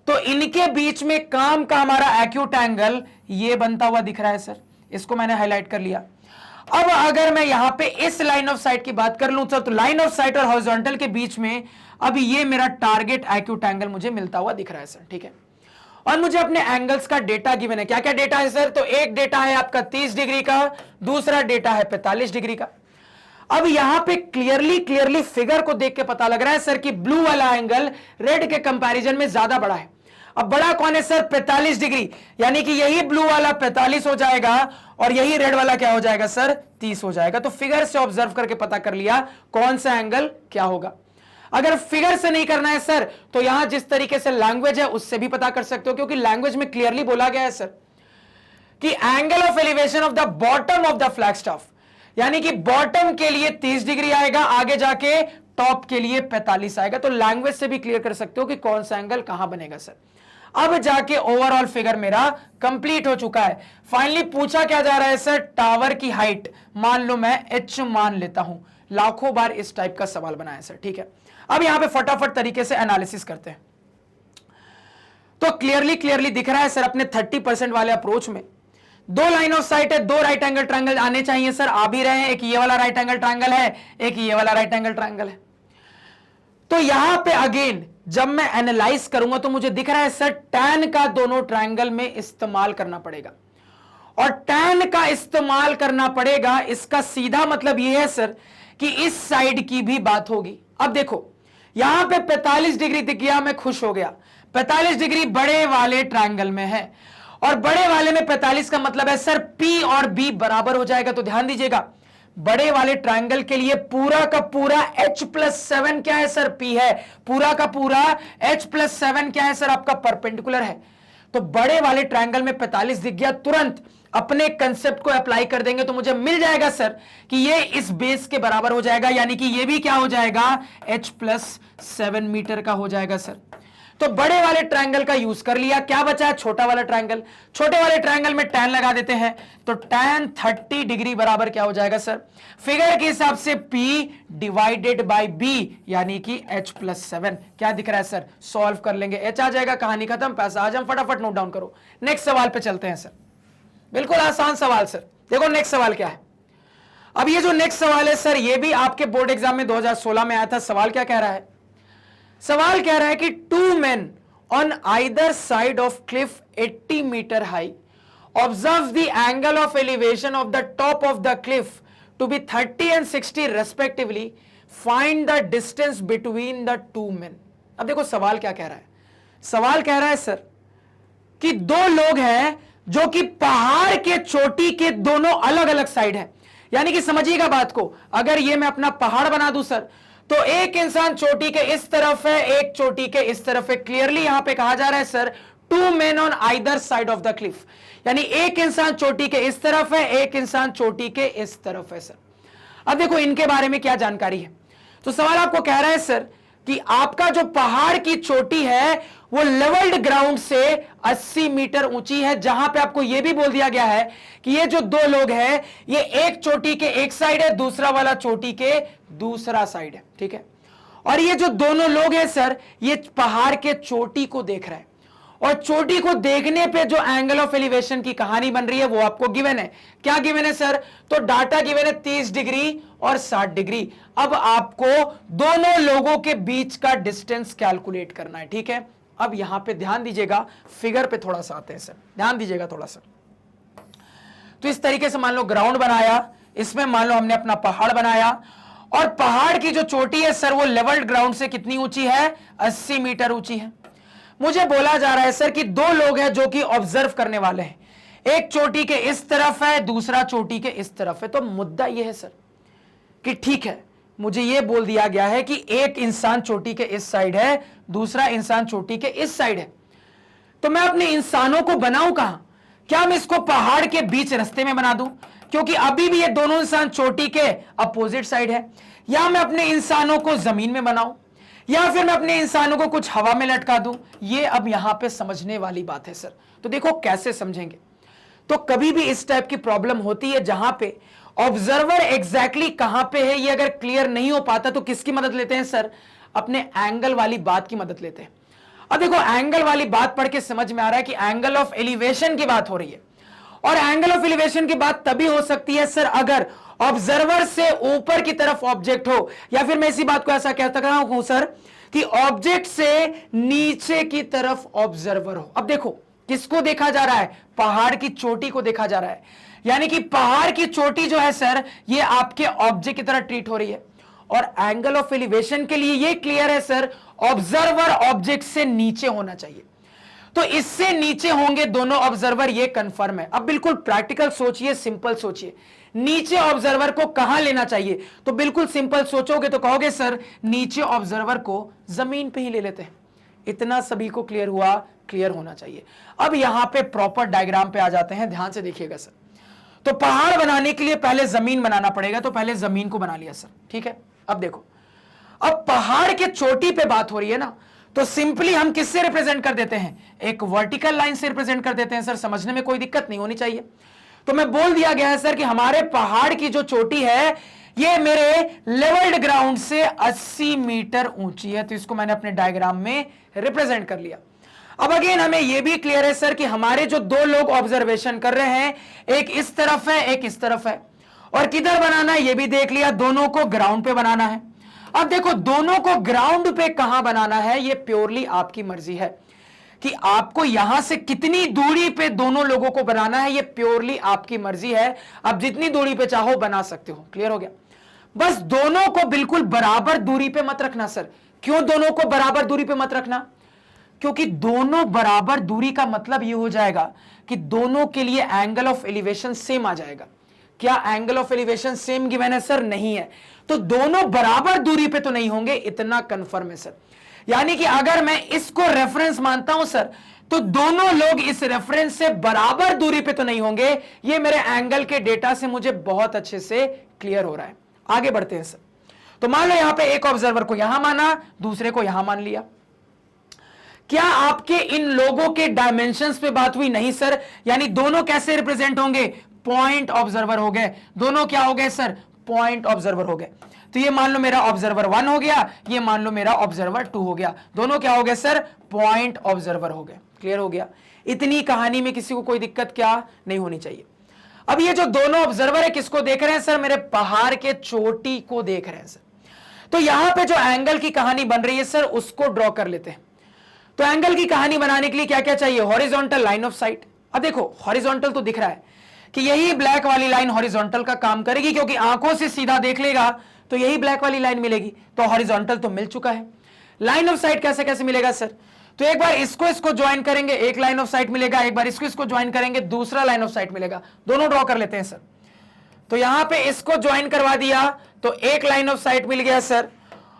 तो इनके बीच में काम का हमारा एक्यूट एंगल ये बनता हुआ दिख रहा है सर, इसको मैंने हाईलाइट कर लिया। अब अगर मैं यहां पे इस लाइन ऑफ साइट की बात कर लूं तो लाइन ऑफ साइट और हॉरिजॉन्टल के बीच में अब ये मेरा टारगेट एक्यूट एंगल मुझे मिलता हुआ दिख रहा है सर। ठीक है, और मुझे अपने एंगल्स का डेटा गिवन है। क्या क्या डेटा है सर? तो एक डेटा है आपका 30 डिग्री का, दूसरा डेटा है 45 डिग्री का। अब यहां पे क्लियरली फिगर को देख के पता लग रहा है सर कि ब्लू वाला एंगल रेड के कंपैरिजन में ज्यादा बड़ा है। अब बड़ा कौन है सर? 45 डिग्री, यानी कि यही ब्लू वाला 45 हो जाएगा और यही रेड वाला क्या हो जाएगा सर? 30 हो जाएगा। तो फिगर से ऑब्जर्व करके पता कर लिया कौन सा एंगल क्या होगा। अगर फिगर से नहीं करना है सर तो यहां जिस तरीके से लैंग्वेज है उससे भी पता कर सकते हो, क्योंकि लैंग्वेज में क्लियरली बोला गया है सर कि angle of elevation of the bottom of the flag staff, यानी कि बॉटम के लिए 30 डिग्री आएगा, आगे जाके टॉप के लिए 45 आएगा। तो लैंग्वेज से भी क्लियर कर सकते हो कि कौन सा एंगल कहां बनेगा सर। अब जाके ओवरऑल फिगर मेरा कंप्लीट हो चुका है। फाइनली पूछा क्या जा रहा है सर? टावर की हाइट मान लो मैं h मान लेता हूं। लाखों बार इस टाइप का सवाल बनाया सर। ठीक है, अब यहां पे फटाफट तरीके से एनालिसिस करते हैं। तो क्लियरली दिख रहा है सर अपने 30% वाले अप्रोच में दो लाइन ऑफ साइट है, दो राइट एंगल ट्रायंगल आने चाहिए सर, आ भी रहे हैं। एक ये वाला राइट एंगल ट्रायंगल है, एक ये वाला राइट एंगल ट्रायंगल है। तो यहां पे अगेन जब मैं एनालाइज करूंगा तो मुझे दिख रहा है सर tan का दोनों ट्रायंगल में इस्तेमाल करना पड़ेगा, और tan का इस्तेमाल करना पड़ेगा, इसका सीधा मतलब यह है सर कि इस साइड की भी बात होगी। अब देखो यहां पे 45 डिग्री दिख गया, मैं खुश हो गया। 45 डिग्री बड़े वाले ट्रायंगल में है, और बड़े वाले में 45 का मतलब है सर P और B बराबर हो जाएगा। तो ध्यान दीजिएगा बड़े वाले ट्रायंगल के लिए पूरा का पूरा H+7 क्या है सर? P है। पूरा का पूरा H+7 क्या है सर? आपका परपेंडिकुलर है। तो बड़े वाले ट्रायंगल में 45 दिख गया, तुरंत अपने कंसेप्ट को अप्लाई कर देंगे तो मुझे मिल जाएगा सर कि ये इस बेस के बराबर हो जाएगा, यानी कि ये भी क्या हो जाएगा? H+7 मीटर का हो जाएगा सर। तो बड़े वाले ट्रायंगल का यूज कर लिया, क्या बचा है? छोटा वाला ट्रायंगल। छोटे वाले ट्रायंगल में tan लगा देते हैं, तो tan 30 डिग्री बराबर क्या हो जाएगा सर? फिगर के हिसाब से P डिवाइडेड बाय B, यानी कि H+7। क्या दिख रहा है सर? सॉल्व कर लेंगे, H आ जाएगा, कहानी खत्म। पैसा आज हम फटाफट नोट डाउन करो। नेक्स्ट सवाल पे चलते हैं सर, बिल्कुल आसान सवाल सर। देखो नेक्स्ट सवाल क्या है। अब ये जो नेक्स्ट सवाल है सर, ये भी आपके बोर्ड एग्जाम में 2016 में आया था। सवाल क्या कह रहा है? सवाल कह रहा है कि two men on either side of cliff 80 metre high observe the angle of elevation of the top of the cliff to be 30 and 60 respectively, find the distance between the two men. अब देखो सवाल क्या कह रहा है। सवाल कह रहा है सर कि दो लोग हैं जो कि पहाड़ के चोटी के दोनों अलग अलग साइड हैं, यानी कि समझिएगा बात को। अगर ये मैं अपना पहाड़ बना दूं सर, तो एक इंसान चोटी के इस तरफ है, एक चोटी के इस तरफ है। क्लियरली यहां पे कहा जा रहा है sir two men on either side of the cliff, यानी एक इंसान चोटी के इस तरफ है, एक इंसान चोटी के इस तरफ है सर। अब देखो इनके बारे में क्या जानकारी है। तो सवाल आपको कह रहा है सर कि आपका जो पहाड़ की चोटी है वो लेवल्ड ग्राउंड से 80 मीटर ऊंची है, जहां पे आपको यह भी बोल दिया गया है कि ये जो दो लोग हैं ये एक चोटी के एक साइड है, दूसरा वाला चोटी के दूसरा साइड है, ठीक है। और ये जो दोनों लोग हैं सर, ये पहाड़ के चोटी को देख रहे हैं, और चोटी को देखने पे जो एंगल ऑफ एलिवेशन की कहानी बन रही है वो आपको गिवन है। क्या गिवन है सर? तो डाटा गिवन है 30 डिग्री और 60 डिग्री। अब आपको दोनों लोगों के बीच का डिस्टेंस कैलकुलेट करना है, ठीक है। अब यहां पे ध्यान दीजिएगा, फिगर पे थोड़ा सा आते हैं सर, ध्यान दीजिएगा थोड़ा सा। तो इस तरीके से मान लो ग्राउंड बनाया, इसमें मान लो हमने अपना पहाड़ बनाया, और पहाड़ की जो चोटी है सर वो लेवल्ड ग्राउंड से कितनी ऊंची है? 80 मीटर ऊंची है। मुझे बोला जा रहा है सर कि दो लोग हैं जो कि ऑब्जर्व करने वाले हैं, एक चोटी के इस तरफ है, दूसरा चोटी के इस तरफ है। तो मुद्दा यह है सर कि ठीक है, मुझे यह बोल दिया गया है कि एक इंसान चोटी के इस साइड है, दूसरा इंसान चोटी के इस साइड है। तो मैं अपने इंसानों को बनाऊं कहां? क्या मैं इसको पहाड़ के बीच रास्ते में बना दूं, क्योंकि अभी भी ये दोनों इंसान चोटी के अपोजिट साइड है, या मैं अपने इंसानों को जमीन में बनाऊं, या फिर मैं अपने इंसानों को कुछ हवा में लटका दूं? ये अब यहां पे समझने वाली बात है सर। तो देखो कैसे समझेंगे। तो कभी भी इस टाइप की प्रॉब्लम होती है जहां पे ऑब्जर्वर एग्जैक्टली कहां पे है ये अगर क्लियर नहीं हो पाता, तो किसकी मदद लेते हैं सर? अपने एंगल वाली बात की मदद लेते हैं। अब देखो एंगल वाली बात पढ़ के समझ में आ रहा है कि एंगल ऑफ एलिवेशन की बात हो रही है, और एंगल ऑफ एलिवेशन की बात तभी हो सकती है सर अगर ऑब्जर्वर से ऊपर की तरफ ऑब्जेक्ट हो, या फिर मैं इसी बात को ऐसा कहता रहा हूं सर कि ऑब्जेक्ट से नीचे की तरफ ऑब्जर्वर हो। अब देखो किसको देखा जा रहा है? पहाड़ की चोटी को देखा जा रहा है, यानी कि पहाड़ की चोटी जो है सर ये आपके ऑब्जेक्ट की तरह ट्रीट हो रही है। और एंगल ऑफ एलिवेशन के लिए ये क्लियर है सर, ऑब्जर्वर ऑब्जेक्ट से नीचे होना चाहिए। तो इससे नीचे होंगे दोनों ऑब्जर्वर, ये कंफर्म है। अब बिल्कुल प्रैक्टिकल सोचिए, सिंपल सोचिए, नीचे ऑब्जर्वर को कहां लेना चाहिए? तो बिल्कुल सिंपल सोचोगे तो कहोगे सर नीचे ऑब्जर्वर को जमीन पे ही ले लेते हैं। इतना सभी को क्लियर हुआ? क्लियर होना चाहिए। अब यहां पे प्रॉपर डायग्राम पे आ जाते हैं, ध्यान से देखिएगा सर। तो पहाड़ बनाने के लिए पहले जमीन बनाना पड़ेगा, तो पहले जमीन को बना लिया सर, ठीक है। अब देखो, अब पहाड़ के चोटी पे बात हो रही है ना, तो सिंपली हम किससे रिप्रेजेंट कर देते हैं? एक वर्टिकल लाइन से रिप्रेजेंट कर देते हैं सर, समझने में कोई दिक्कत नहीं होनी चाहिए। तो मैं बोल दिया गया है सर कि हमारे पहाड़ की जो चोटी है ये मेरे लेवल्ड ग्राउंड से 80 मीटर ऊंची है, तो इसको मैंने अपने डायग्राम में रिप्रेजेंट कर लिया। अब अगेन हमें यह भी क्लियर है सर कि हमारे जो दो लोग ऑब्जर्वेशन कर रहे हैं, एक इस तरफ है एक इस तरफ है, और किधर बनाना है ये भी देख लिया, दोनों को ग्राउंड पे बनाना है। अब देखो दोनों को ग्राउंड पे कहां बनाना है ये प्योरली आपकी मर्जी है कि आपको यहां से कितनी दूरी पे दोनों लोगों को बनाना है, ये प्योरली आपकी मर्जी है। आप जितनी दूरी पे चाहो बना सकते हो। क्लियर हो गया? बस दोनों को बिल्कुल बराबर दूरी पे मत रखना सर। क्यों दोनों को बराबर दूरी पे मत रखना? क्योंकि दोनों बराबर दूरी का मतलब यह हो जाएगा कि दोनों के लिए एंगल ऑफ एलिवेशन सेम आ जाएगा। क्या angle of elevation same given है सर? नहीं है। तो दोनों बराबर दूरी पे तो नहीं होंगे, इतना कंफर्म है सर। यानी कि अगर मैं इसको रेफरेंस मानता हूं सर, तो दोनों लोग इस रेफरेंस से बराबर दूरी पे तो नहीं होंगे। ये मेरे एंगल के डेटा से मुझे बहुत अच्छे से क्लियर हो रहा है। आगे बढ़ते हैं सर। तो मान लो यहां पे एक ऑब्जर्वर को यहां माना, दूसरे को यहां मान लिया। क्या आपके इन लोगों के डायमेंशंस पे बात हुई? नहीं सर। यानी दोनों कैसे रिप्रेजेंट होंगे? पॉइंट ऑब्जर्वर हो गए। दोनों क्या हो गए सर? पॉइंट ऑब्जर्वर हो गए। तो ये मान लो मेरा ऑब्जर्वर 1 हो गया, ये मान लो मेरा ऑब्जर्वर 2 हो गया। दोनों क्या हो गए सर? पॉइंट ऑब्जर्वर हो गए। क्लियर हो गया? इतनी कहानी में किसी को कोई दिक्कत क्या नहीं होनी चाहिए। अब ये जो दोनों ऑब्जर्वर है किसको देख रहे हैं सर? मेरे पहाड़ के चोटी को देख रहे हैं सर। तो यहां पे जो एंगल की कहानी बन रही है सर, उसको ड्रॉ कर लेते हैं। तो एंगल की कहानी बनाने के लिए क्या क्या चाहिए? Horizontal line of site. अब देखो हॉरिजॉन्टल तो दिख रहा है कि यही ब्लैक वाली लाइन हॉरिजॉन्टल का काम करेगी, क्योंकि आंखों से सीधा देख लेगा तो यही ब्लैक वाली लाइन मिलेगी। तो हॉरिजॉन्टल तो मिल चुका है। लाइन ऑफ साइट कैसे कैसे मिलेगा सर? तो एक बार इसको ज्वाइन करेंगे, एक लाइन ऑफ साइट मिलेगा। एक बार इसको ज्वाइन करेंगे, दूसरा लाइन ऑफ साइट मिलेगा। दोनों ड्रॉ कर लेते हैं सर। तो यहां पे इसको ज्वाइन करवा दिया तो एक लाइन ऑफ साइट मिल गया सर,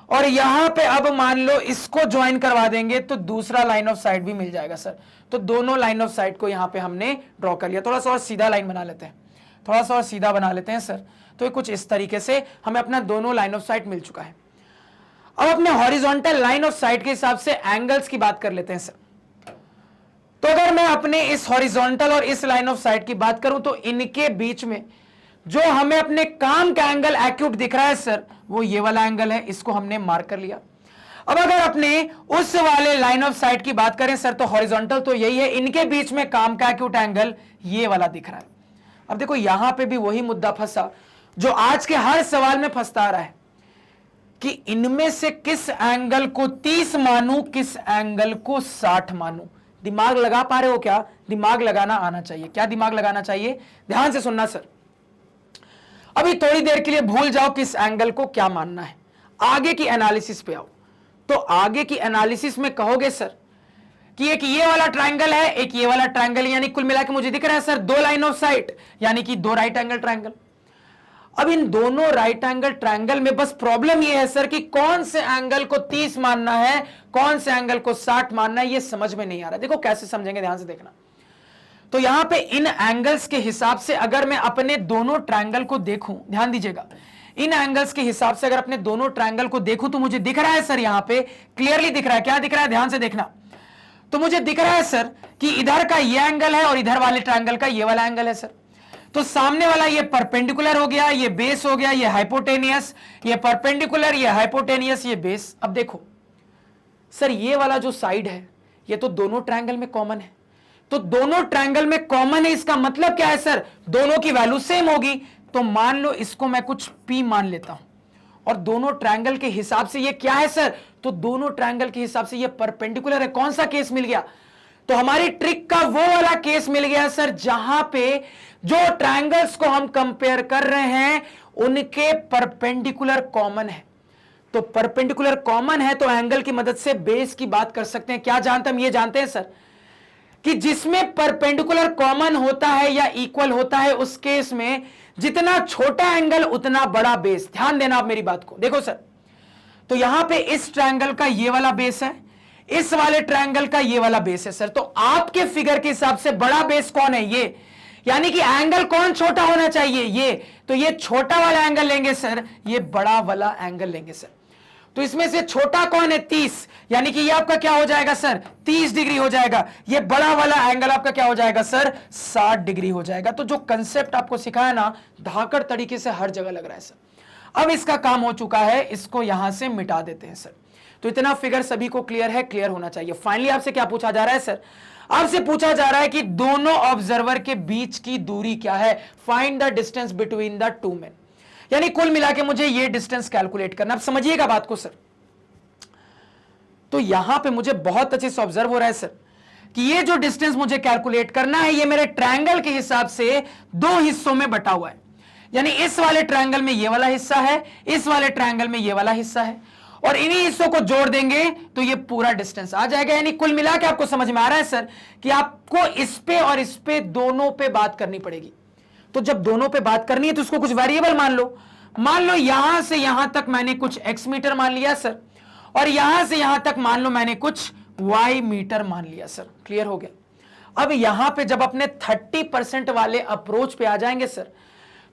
और यहां पे अब मान लो इसको ज्वाइन करवा देंगे तो दूसरा लाइन ऑफ साइट भी मिल जाएगा सर। तो दोनों लाइन ऑफ साइट को यहां पे हमने ड्रॉ कर लिया। थोड़ा सा और सीधा लाइन बना लेते हैं, थोड़ा सा और सीधा बना लेते हैं सर। तो ये कुछ इस तरीके से हमें अपना दोनों लाइन ऑफ साइट मिल चुका है। अब अपने हॉरिजॉन्टल लाइन ऑफ साइट के हिसाब से एंगल्स की बात कर लेते हैं सर। तो अगर मैं अपने इस हॉरिजॉन्टल और इस लाइन ऑफ साइट की बात करूं तो इनके बीच में जो हमें अपने काम का एंगल एक्यूट दिख रहा है सर, वो ये वाला एंगल है। इसको हमने मार्क कर लिया। अब अगर अपने उस वाले लाइन ऑफ साइट की बात करें सर, तो हॉरिजॉन्टल तो यही है, इनके बीच में काम का एक्यूट एंगल ये वाला दिख रहा है। अब देखो यहां पे भी वही मुद्दा फंसा जो आज के हर सवाल में फंसता आ रहा है कि इनमें से किस एंगल को 30 मानूं, किस एंगल को 60 मानूं। दिमाग लगा पा रहे हो क्या? दिमाग लगाना आना चाहिए। क्या दिमाग लगाना चाहिए? ध्यान से सुनना सर। अभी थोड़ी देर के लिए भूल जाओ किस एंगल को क्या मानना है, आगे की एनालिसिस पे आओ। तो आगे की एनालिसिस में कहोगे सर कि एक ये वाला ट्रायंगल है, एक ये वाला ट्रायंगल, यानी कुल मिला के मुझे दिख रहा है सर 2 लाइन ऑफ साइट, यानी कि 2 राइट एंगल ट्रायंगल। अब इन दोनों राइट एंगल ट्रायंगल में बस प्रॉब्लम ये है सर कि कौन से एंगल को 30 मानना है, कौन से एंगल को 60 मानना है, ये समझ में नहीं आ रहा। देखो कैसे समझेंगे, ध्यान से देखना। तो यहां पे इन एंगल्स के हिसाब से अगर मैं अपने दोनों ट्रायंगल को देखूं, ध्यान दीजिएगा, इन एंगल्स के हिसाब से अगर अपने दोनों ट्रायंगल को देखूं तो मुझे दिख रहा है सर, यहां पे क्लियरली दिख रहा है। क्या दिख रहा है? ध्यान से देखना। तो मुझे दिख रहा है सर कि इधर का ये एंगल है और इधर वाले ट्रायंगल का ये वाला एंगल है सर। तो सामने वाला ये परपेंडिकुलर हो गया, ये बेस हो गया, ये हाइपोटेनियस, ये परपेंडिकुलर, ये हाइपोटेनियस, ये बेस। अब देखो सर ये वाला जो साइड है ये तो दोनों ट्रायंगल में कॉमन है। तो दोनों ट्रायंगल में कॉमन है, इसका मतलब क्या है सर? दोनों की वैल्यू सेम होगी। तो मान लो इसको मैं कुछ P मान लेता हूं, और दोनों ट्रायंगल के हिसाब से ये क्या है सर? तो दोनों ट्रायंगल के हिसाब से ये परपेंडिकुलर है। कौन सा केस मिल गया? तो हमारी ट्रिक का वो वाला केस मिल गया सर जहां पे जो ट्रायंगल्स को हम कंपेयर कर रहे हैं उनके परपेंडिकुलर कॉमन है। तो परपेंडिकुलर कॉमन है तो एंगल की मदद से बेस की बात कर सकते हैं। क्या जानते हम? ये जानते हैं सर कि जिसमें परपेंडिकुलर कॉमन होता है या इक्वल होता है उस केस में जितना छोटा एंगल उतना बड़ा बेस। ध्यान देना आप मेरी बात को। देखो सर, तो यहां पे इस ट्रायंगल का ये वाला बेस है, इस वाले ट्रायंगल का ये वाला बेस है सर। तो आपके फिगर के हिसाब से बड़ा बेस कौन है? ये। यानी कि एंगल कौन छोटा होना चाहिए? ये। तो ये छोटा वाला एंगल लेंगे सर, ये बड़ा वाला एंगल लेंगे सर। तो इसमें से छोटा कौन है? 30, यानी कि ये आपका क्या हो जाएगा सर? 30 डिग्री हो जाएगा। ये बड़ा वाला एंगल आपका क्या हो जाएगा सर? 60 डिग्री हो जाएगा। तो जो कंसेप्ट आपको सिखाया ना, धाकड़ तरीके से हर जगह लग रहा है सर। अब इसका काम हो चुका है, इसको यहां से मिटा देते हैं सर। तो इतना फिगर सभी को क्लियर है, क्लियर होना चाहिए। फाइनली आपसे क्या पूछा जा रहा है सर? आपसे पूछा जा रहा है कि दोनों ऑब्जर्वर के बीच की दूरी क्या है। Find the distance between the two main, यानी कुल मिला के मुझे ये डिस्टेंस कैलकुलेट करना। अब समझिएगा बात को सर। तो यहां पे मुझे बहुत अच्छे से ऑब्जर्व हो रहा है सर कि ये जो डिस्टेंस मुझे कैलकुलेट करना है, ये मेरे ट्रायंगल के हिसाब से दो हिस्सों में बटा हुआ है। यानी इस वाले ट्रायंगल में ये वाला हिस्सा है, इस वाले ट्रायंगल में ये वाला हिस्सा है, और इन्हीं हिस्सों को जोड़ देंगे तो ये पूरा डिस्टेंस आ जाएगा। यानी कुल मिला के आपको समझ में आ रहा है सर कि आपको इस पे और इस पे दोनों पे बात करनी पड़ेगी। तो जब दोनों पे बात करनी है तो उसको कुछ वेरिएबल मान लो यहां से यहां तक मैंने कुछ x मीटर मान लिया सर, और यहां से यहां तक मान लो मैंने कुछ y मीटर मान लिया सर। क्लियर हो गया? अब यहां पे जब अपने 30% वाले अप्रोच पे आ जाएंगे सर,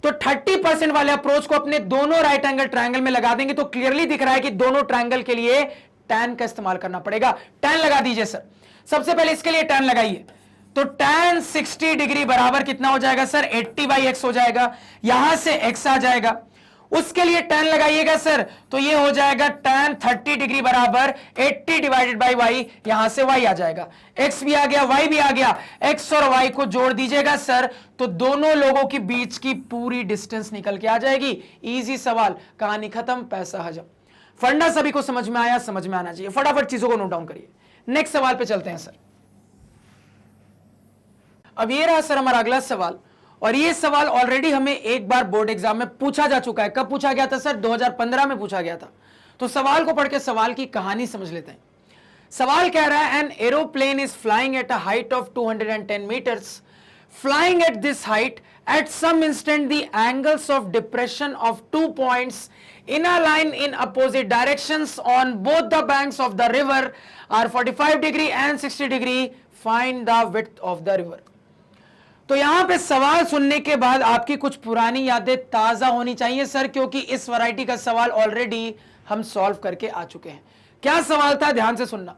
तो 30% वाले अप्रोच को अपने दोनों राइट एंगल ट्रायंगल में लगा देंगे तो क्लियरली दिख रहा है कि दोनों ट्रायंगल के लिए tan का इस्तेमाल करना पड़ेगा। tan लगा दीजिए सर, सबसे पहले इसके लिए tan लगाइए। तो tan 60 डिग्री बराबर कितना हो जाएगा सर? 80/x हो जाएगा। यहां से x आ जाएगा, उसके लिए tan लगाइएगा सर, तो ये हो जाएगा tan 30 डिग्री बराबर 80/y, यहां से y आ जाएगा। x भी आ गया, y भी आ गया, x और y को जोड़ दीजिएगा सर, तो दोनों लोगों के बीच की पूरी डिस्टेंस निकल के आ जाएगी। इजी सवाल, कहानी खत्म, पैसा हजम। फंडा सभी को समझ में आया? समझ में आना चाहिए। फटाफट चीजों को नोट डाउन करिए। नेक्स्ट सवाल पे चलते हैं सर। अब ये रहा सर हमारा अगला सवाल, और ये सवाल ऑलरेडी हमें एक बार बोर्ड एग्जाम में पूछा जा चुका है। कब पूछा गया था सर? 2015 में पूछा गया था। तो सवाल को पढ़ के सवाल की कहानी समझ लेते हैं। सवाल कह रहा है, an aeroplane is flying at a height of 210 metres, flying at this height at some instant the angles of depression of 2 points in a line in opposite directions on both the banks of the river are 45 degree and 60 degree. Find the width of the river. तो यहां पे सवाल सुनने के बाद आपकी कुछ पुरानी यादें ताजा होनी चाहिए सर, क्योंकि इस वैरायटी का सवाल ऑलरेडी हम सॉल्व करके आ चुके हैं। क्या सवाल था, ध्यान से सुनना।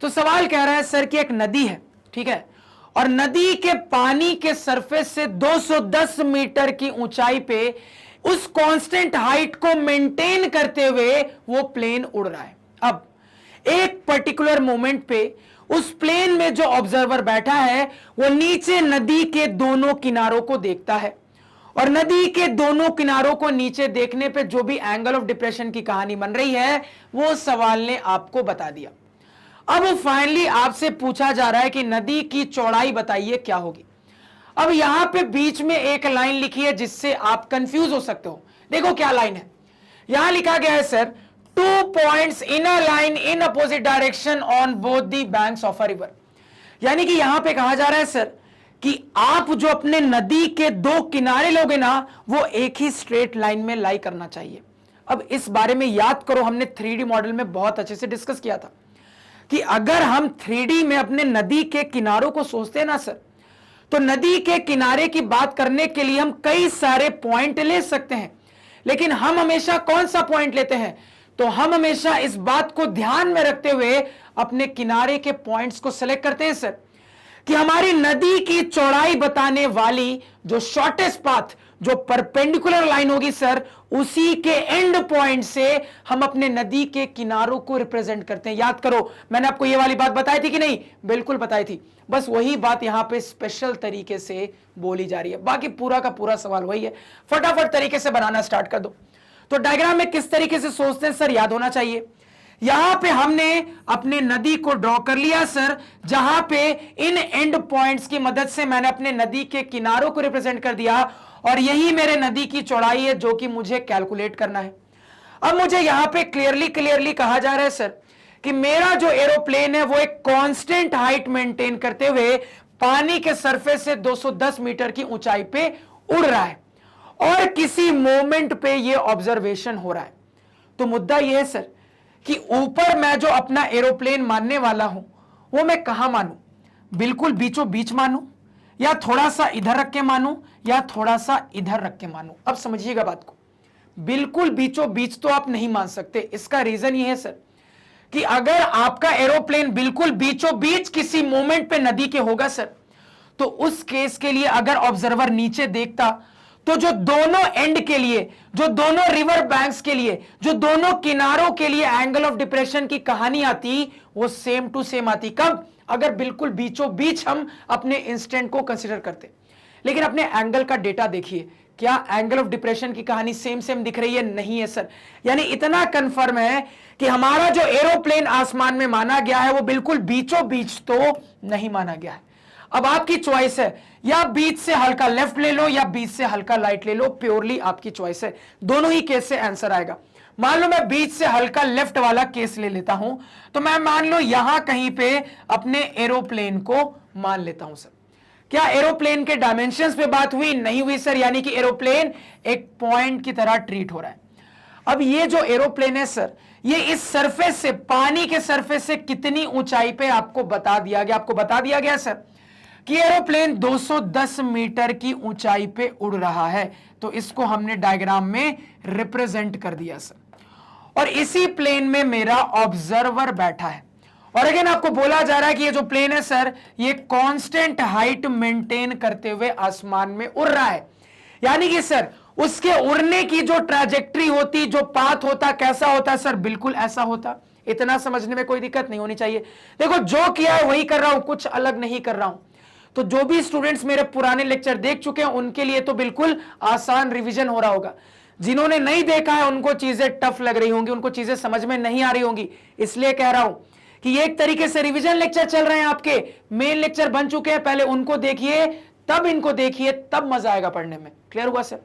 तो सवाल कह रहा है सर कि एक नदी है, ठीक है, और नदी के पानी के सरफेस से 210 मीटर की ऊंचाई पे उस कांस्टेंट हाइट को मेंटेन करते हुए वो प्लेन उड़ रहा है। अब एक पर्टिकुलर मोमेंट पे उस प्लेन में जो ऑब्जर्वर बैठा है वो नीचे नदी के दोनों किनारों को देखता है, और नदी के दोनों किनारों को नीचे देखने पे जो भी एंगल ऑफ डिप्रेशन की कहानी बन रही है वो सवाल ने आपको बता दिया। अब फाइनली आपसे पूछा जा रहा है कि नदी की चौड़ाई बताइए क्या होगी। अब यहां पे बीच में एक लाइन लिखी है जिससे आप कंफ्यूज हो सकते हो। देखो क्या लाइन है, यहां लिखा गया है sir, 2 points in a line in opposite direction on both the banks of a river। यानी कि यहां पे कहा जा रहा है सर कि आप जो अपने नदी के दो किनारे लोगे ना, वो एक ही स्ट्रेट लाइन में लाई करना चाहिए। अब इस बारे में याद करो, हमने 3D मॉडल में बहुत अच्छे से डिस्कस किया था कि अगर हम 3D में अपने नदी के किनारों को सोचते हैं ना सर, तो नदी के किनारे की बात करने के लिए हम कई सारे पॉइंट ले सकते हैं, लेकिन हम हमेशा कौन सा पॉइंट लेते हैं? तो हम हमेशा इस बात को ध्यान में रखते हुए अपने किनारे के पॉइंट्स को सेलेक्ट करते हैं सर कि हमारी नदी की चौड़ाई बताने वाली जो शॉर्टेस्ट पाथ, जो परपेंडिकुलर लाइन होगी सर, उसी के एंड पॉइंट से हम अपने नदी के किनारों को रिप्रेजेंट करते हैं। याद करो, मैंने आपको ये वाली बात बताई थी कि नहीं? बिल्कुल बताई थी। बस वही बात यहां पे स्पेशल तरीके से बोली जा रही है। बाकी पूरा का पूरा सवाल वही है। फटाफट तरीके से बनाना स्टार्ट कर दो। तो डायग्राम में किस तरीके से सोचते हैं सर, याद होना चाहिए। यहां पे हमने अपने नदी को ड्रॉ कर लिया सर, जहां पे इन एंड पॉइंट्स की मदद से मैंने अपने नदी के किनारों को रिप्रेजेंट कर दिया, और यही मेरे नदी की चौड़ाई है जो कि मुझे कैलकुलेट करना है। अब मुझे यहां पे क्लियरली कहा जा रहा है सर कि मेरा जो एरोप्लेन है वो एक कांस्टेंट हाइट मेंटेन करते हुए पानी के सरफेस से 210 मीटर की ऊंचाई पे उड़ रहा है, और किसी मोमेंट पे ये ऑब्जर्वेशन हो रहा है। तो मुद्दा यह है सर कि ऊपर मैं जो अपना एरोप्लेन मानने वाला हूं वो मैं कहां मानूं? बिल्कुल बीचों बीच मानूं, या थोड़ा सा इधर रख के मानूं, या थोड़ा सा इधर रख के मानूं? अब समझिएगा बात को। बिल्कुल बीचों बीच तो आप नहीं मान सकते। इसका रीजन ये है सर कि अगर आपका एरोप्लेन बिल्कुल बीचों बीच किसी मोमेंट पे नदी के होगा सर, तो उस केस के लिए अगर ऑब्जर्वर नीचे देखता तो जो दोनों एंड के लिए, जो दोनों रिवर बैंक्स के लिए, जो दोनों किनारों के लिए एंगल ऑफ डिप्रेशन की कहानी आती, वो सेम टू सेम आती। कब? अगर बिल्कुल बीचों बीच हम अपने इंस्टेंट को कंसीडर करते। लेकिन अपने एंगल का डेटा देखिए, क्या एंगल ऑफ डिप्रेशन की कहानी सेम सेम दिख रही है? नहीं है सर। यानी इतना कंफर्म है कि हमारा जो एरोप्लेन आसमान में माना गया है वो बिल्कुल बीचों बीच तो नहीं माना गया है। अब आपकी चॉइस है, या बीच से हल्का लेफ्ट ले लो या बीच से हल्का राइट ले लो, प्योरली आपकी चॉइस है। दोनों ही केस से आंसर आएगा। मान लो मैं बीच से हल्का लेफ्ट वाला केस ले लेता हूं, तो मैं मान लो यहां कहीं पे अपने एरोप्लेन को मान लेता हूं। सर क्या एरोप्लेन के डायमेंशंस पे बात हुई? नहीं हुई सर। यानी कि एरोप्लेन एक पॉइंट की तरह ट्रीट हो रहा है। अब ये जो एरोप्लेन है सर, ये इस सरफेस से, पानी के सरफेस से कितनी ऊंचाई पे आपको बता दिया गया? आपको बता दिया गया सर कि एरोप्लेन 210 मीटर की ऊंचाई पे उड़ रहा है। तो इसको हमने डायग्राम में रिप्रेजेंट कर दिया सर। और इसी प्लेन में मेरा ऑब्जर्वर बैठा है। और अगेन आपको बोला जा रहा है कि ये जो प्लेन है सर, ये कांस्टेंट हाइट मेंटेन करते हुए आसमान में उड़ रहा है। यानी कि सर उसके उड़ने की जो ट्रैजेक्टरी होती, जो पाथ होता, कैसा होता सर? बिल्कुल ऐसा होता। इतना समझने में कोई दिक्कत नहीं होनी चाहिए। देखो जो किया है वही कर रहा हूं, कुछ अलग नहीं कर रहा हूं। तो जो भी स्टूडेंट्स मेरे पुराने लेक्चर देख चुके हैं उनके लिए तो बिल्कुल आसान रिवीजन हो रहा होगा। जिन्होंने नहीं देखा है उनको चीजें टफ लग रही होंगी, उनको चीजें समझ में नहीं आ रही होंगी। इसलिए कह रहा हूं कि ये एक तरीके से रिवीजन लेक्चर चल रहे हैं, आपके मेन लेक्चर बन चुके हैं। पहले उनको देखिए, तब इनको देखिए, तब मजा आएगा पढ़ने में। क्लियर हुआ सर?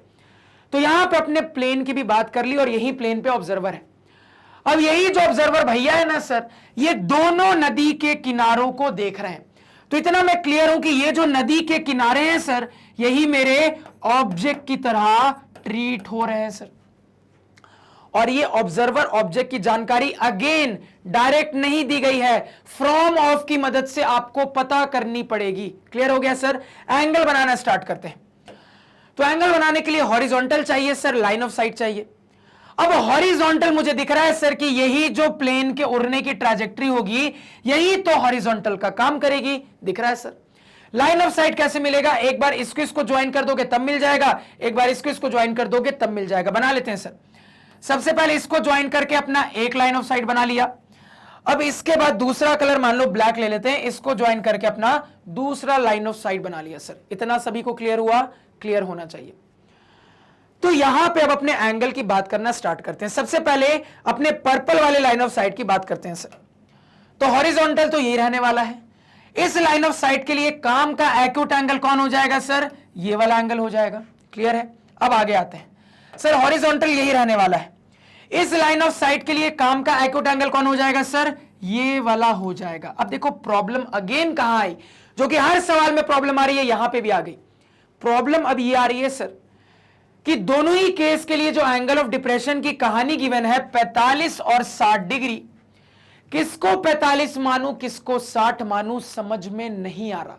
तो यहां पे अपने प्लेन की भी बात कर ली और यही प्लेन पे ऑब्जर्वर है। अब यही जो ऑब्जर्वर भैया है ना सर, ये दोनों नदी के किनारों को देख रहे हैं। तो इतना मैं क्लियर हूं कि ये जो नदी के किनारे हैं सर, यही मेरे ऑब्जेक्ट की तरह ट्रीट हो रहे हैं सर। और ये ऑब्जर्वर ऑब्जेक्ट की जानकारी अगेन डायरेक्ट नहीं दी गई है, फ्रॉम ऑफ की मदद से आपको पता करनी पड़ेगी। क्लियर हो गया सर? एंगल बनाना स्टार्ट करते हैं। तो एंगल बनाने के लिए हॉरिजॉन्टल चाहिए सर, लाइन ऑफ साइट चाहिए। अब हॉरिजॉन्टल मुझे दिख रहा है सर कि यही जो प्लेन के उड़ने की ट्रैजेक्टरी होगी, यही तो हॉरिजॉन्टल का काम करेगी। दिख रहा है सर? लाइन ऑफ साइट कैसे मिलेगा? एक बार इसको ज्वाइन कर दोगे तब मिल जाएगा, एक बार इसको ज्वाइन कर दोगे तब मिल जाएगा। बना लेते हैं सर। सबसे पहले इसको ज्वाइन करके अपना एक लाइन ऑफ साइट बना लिया। अब इसके बाद दूसरा कलर मान लो ब्लैक ले लेते हैं, इसको ज्वाइन करके अपना दूसरा लाइन ऑफ साइट बना लिया सर। इतना सभी को क्लियर हुआ? क्लियर होना चाहिए। तो यहां पे अब अपने एंगल की बात करना स्टार्ट करते हैं। सबसे पहले अपने पर्पल वाले लाइन ऑफ साइट की बात करते हैं सर। तो हॉरिजॉन्टल तो यही रहने वाला है। इस लाइन ऑफ साइट के लिए काम का एक्यूट एंगल कौन हो जाएगा सर? ये वाला एंगल हो जाएगा। क्लियर है? अब आगे आते हैं सर। हॉरिजॉन्टल यही रहने वाला है। इस लाइन ऑफ साइट के लिए काम का एक्यूट एंगल कौन हो जाएगा सर? ये वाला हो जाएगा। अब देखो प्रॉब्लम अगेन कहां आई, जो कि हर सवाल में प्रॉब्लम आ रही है, यहां पे भी आ गई प्रॉब्लम। अब ये आ रही है सर कि दोनों ही केस के लिए जो एंगल ऑफ डिप्रेशन की कहानी गिवन है 45 और 60 डिग्री, किसको 45 मानूं किसको 60 मानूं समझ में नहीं आ रहा।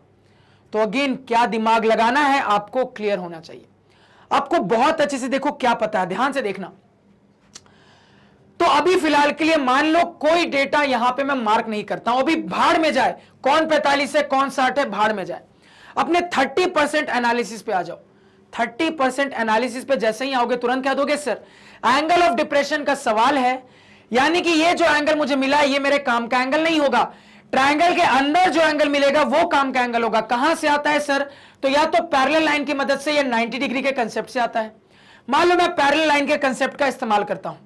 तो अगेन क्या दिमाग लगाना है आपको? क्लियर होना चाहिए। आपको बहुत अच्छे से देखो क्या पता है, ध्यान से देखना। तो अभी फिलहाल के लिए मान लो कोई डेटा यहां पे मैं मार्क नहीं करता हूं, अभी भाड़ में जाए, कौन 45 है कौन 60 है, भाड़ में जाए। अपने 30% एनालिसिस पे आ जाओ। 30% एनालिसिस पे जैसे ही आओगे तुरंत कह दोगे सर एंगल ऑफ डिप्रेशन का सवाल है, यानी कि ये जो एंगल मुझे मिला है ये मेरे काम का एंगल नहीं होगा। ट्रायंगल के अंदर जो एंगल मिलेगा वो काम का एंगल होगा। कहां से आता है सर? तो या तो पैरेलल लाइन की मदद से या 90 डिग्री के कंसेप्ट से आता है। मान लो मैं पैरेलल लाइन के कंसेप्ट का इस्तेमाल करता हूं,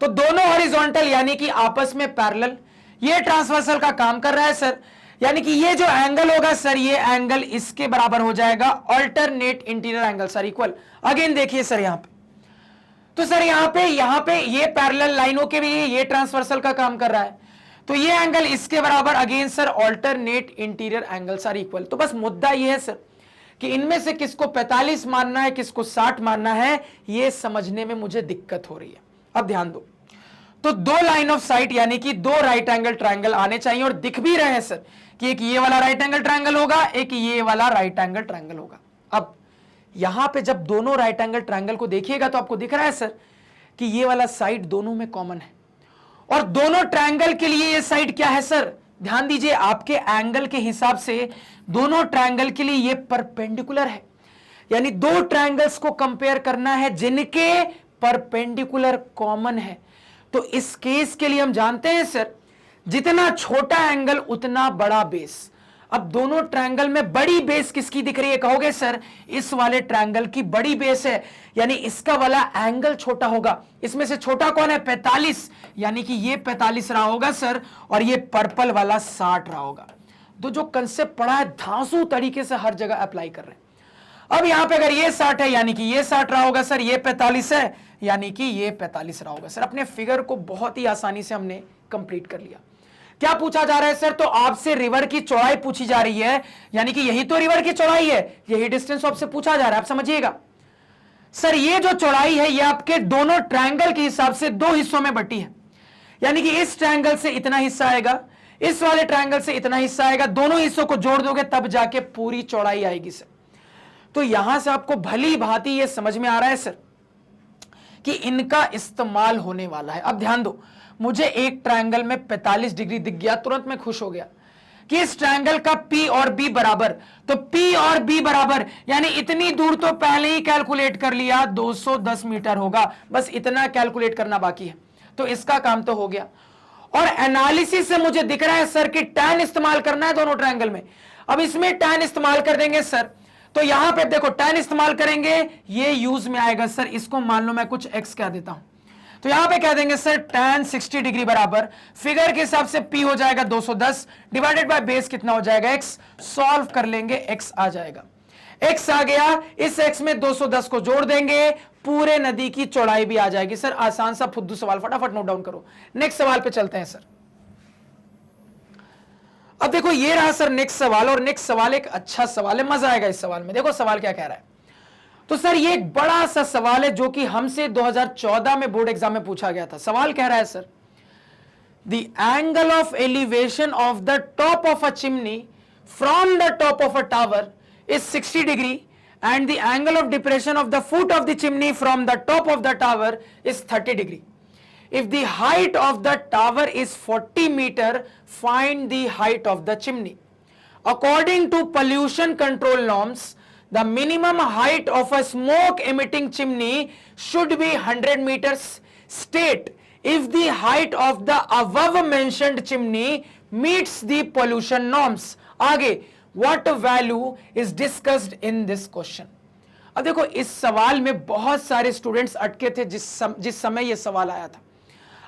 तो दोनों हॉरिजॉन्टल यानी कि आपस में पैरेलल, ये ट्रांसवर्सल का काम कर रहा है सर। यानी कि ये जो एंगल होगा सर, ये एंगल इसके बराबर हो जाएगा alternate interior angle sir equal. Again देखिए सर यहां पे, तो सर यहां पे ये पैरेलल लाइनों के भी ये ट्रांसवर्सल का काम कर रहा है, तो ये एंगल इसके बराबर again sir alternate interior angle sir equal. तो बस मुद्दा ये है सर कि इनमें से किसको 45 मानना है किसको 60 मानना है, ये समझने में मुझे दिक्कत हो रही है। अब ध्यान दो, तो दो लाइन ऑफ साइट यानी कि दो राइट एंगल ट्रायंगल आने चाहिए और दिख भी रहे हैं सर कि एक ये वाला राइट एंगल ट्रायंगल होगा, एक ये वाला राइट एंगल ट्रायंगल होगा। अब यहां पे जब दोनों राइट एंगल ट्रायंगल को देखिएगा तो आपको दिख रहा है सर कि ये वाला साइड दोनों में कॉमन है, और दोनों ट्रायंगल के लिए ये साइड क्या है सर? ध्यान दीजिए, आपके एंगल के हिसाब से दोनों ट्रायंगल के लिए ये परपेंडिकुलर है। यानी दो ट्रायंगल्स को कंपेयर करना है जिनके परपेंडिकुलर कॉमन है। तो इस केस के लिए हम जानते हैं सर, जितना छोटा एंगल उतना बड़ा बेस। अब दोनों ट्रायंगल में बड़ी बेस किसकी दिख रही है कहोगे सर, इस वाले ट्रायंगल की बड़ी बेस है, यानी इसका वाला एंगल छोटा होगा। इसमें से छोटा कौन है, 45, यानी कि ये 45 रहा होगा सर, और ये पर्पल वाला 60 रहा होगा। तो जो कंसेप्ट पढ़ा है धांसू तरीके से हर जगह अप्लाई कर रहे हैं। अब यहां पे अगर ये 60 है यानी कि ये 60 रहा होगा सर, ये 45 है यानी कि ये 45 रहा होगा सर। अपने फिगर को बहुत ही आसानी से हमने कंप्लीट कर लिया। क्या पूछा जा रहा है सर, तो आपसे रिवर की चौड़ाई पूछी जा रही है, यानी कि यही तो रिवर की चौड़ाई है, यही डिस्टेंस आपसे पूछा जा रहा है। आप समझिएगा सर, ये जो चौड़ाई है ये आपके दोनों ट्रायंगल के हिसाब से दो हिस्सों में बटी है, यानी कि इस ट्रायंगल से इतना हिस्सा आएगा, इस वाले ट्रायंगल से इतना हिस्सा आएगा, दोनों हिस्सों को जोड़ दोगे तब जाके पूरी चौड़ाई आएगी सर। तो यहां से आपको भली भांति ये समझ में आ रहा है सर कि इनका इस्तेमाल होने वाला है। अब ध्यान दो, मुझे एक ट्रायंगल में 45 डिग्री दिख गया, तुरंत मैं खुश हो गया कि इस ट्रायंगल का P और B बराबर, तो P और B बराबर यानी इतनी दूर तो पहले ही कैलकुलेट कर लिया, 210 मीटर होगा, बस इतना कैलकुलेट करना बाकी है, तो इसका काम तो हो गया। और एनालिसिस से मुझे दिख रहा है सर कि tan इस्तेमाल करना है दोनों ट्रायंगल में। अब इसमें tan इस्तेमाल कर देंगे सर, तो यहां पे देखो tan इस्तेमाल करेंगे, ये यूज में आएगा सर, इसको मान लो मैं कुछ x कह देता हूं, तो यहां पे कह देंगे सर tan 60 डिग्री बराबर, फिगर के हिसाब से P हो जाएगा 210 डिवाइडेड बाय बेस कितना हो जाएगा x, सॉल्व कर लेंगे x आ जाएगा, x आ गया, इस x में 210 को जोड़ देंगे, पूरे नदी की चौड़ाई भी आ जाएगी सर। आसान सा फुद्दू सवाल, फटाफट नोट डाउन करो। नेक्स्ट सवाल पे चलते हैं सर। अब देखो ये रहा सर नेक्स्ट सवाल, और नेक्स्ट सवाल एक अच्छा सवाल है, मजा आएगा इस सवाल में। देखो सवाल क्या कह रहा है, तो सर ये एक बड़ा सा सवाल है जो कि हमसे 2014 में बोर्ड एग्जाम में पूछा गया था। सवाल कह रहा है sir, the angle of elevation of the top of a chimney from the top of a tower is 60 degree and the angle of depression of the foot of the chimney from the top of the tower is 30 degree. If the height of the tower is 40 meter, find the height of the chimney. According to pollution control norms, the minimum height of a smoke emitting chimney should be 100 meters. State if the height of the above mentioned chimney meets the pollution norms. आगे What value is discussed in this question? अब देखो इस सवाल में बहुत सारे students अटके थे जिस समय यह सवाल आया था।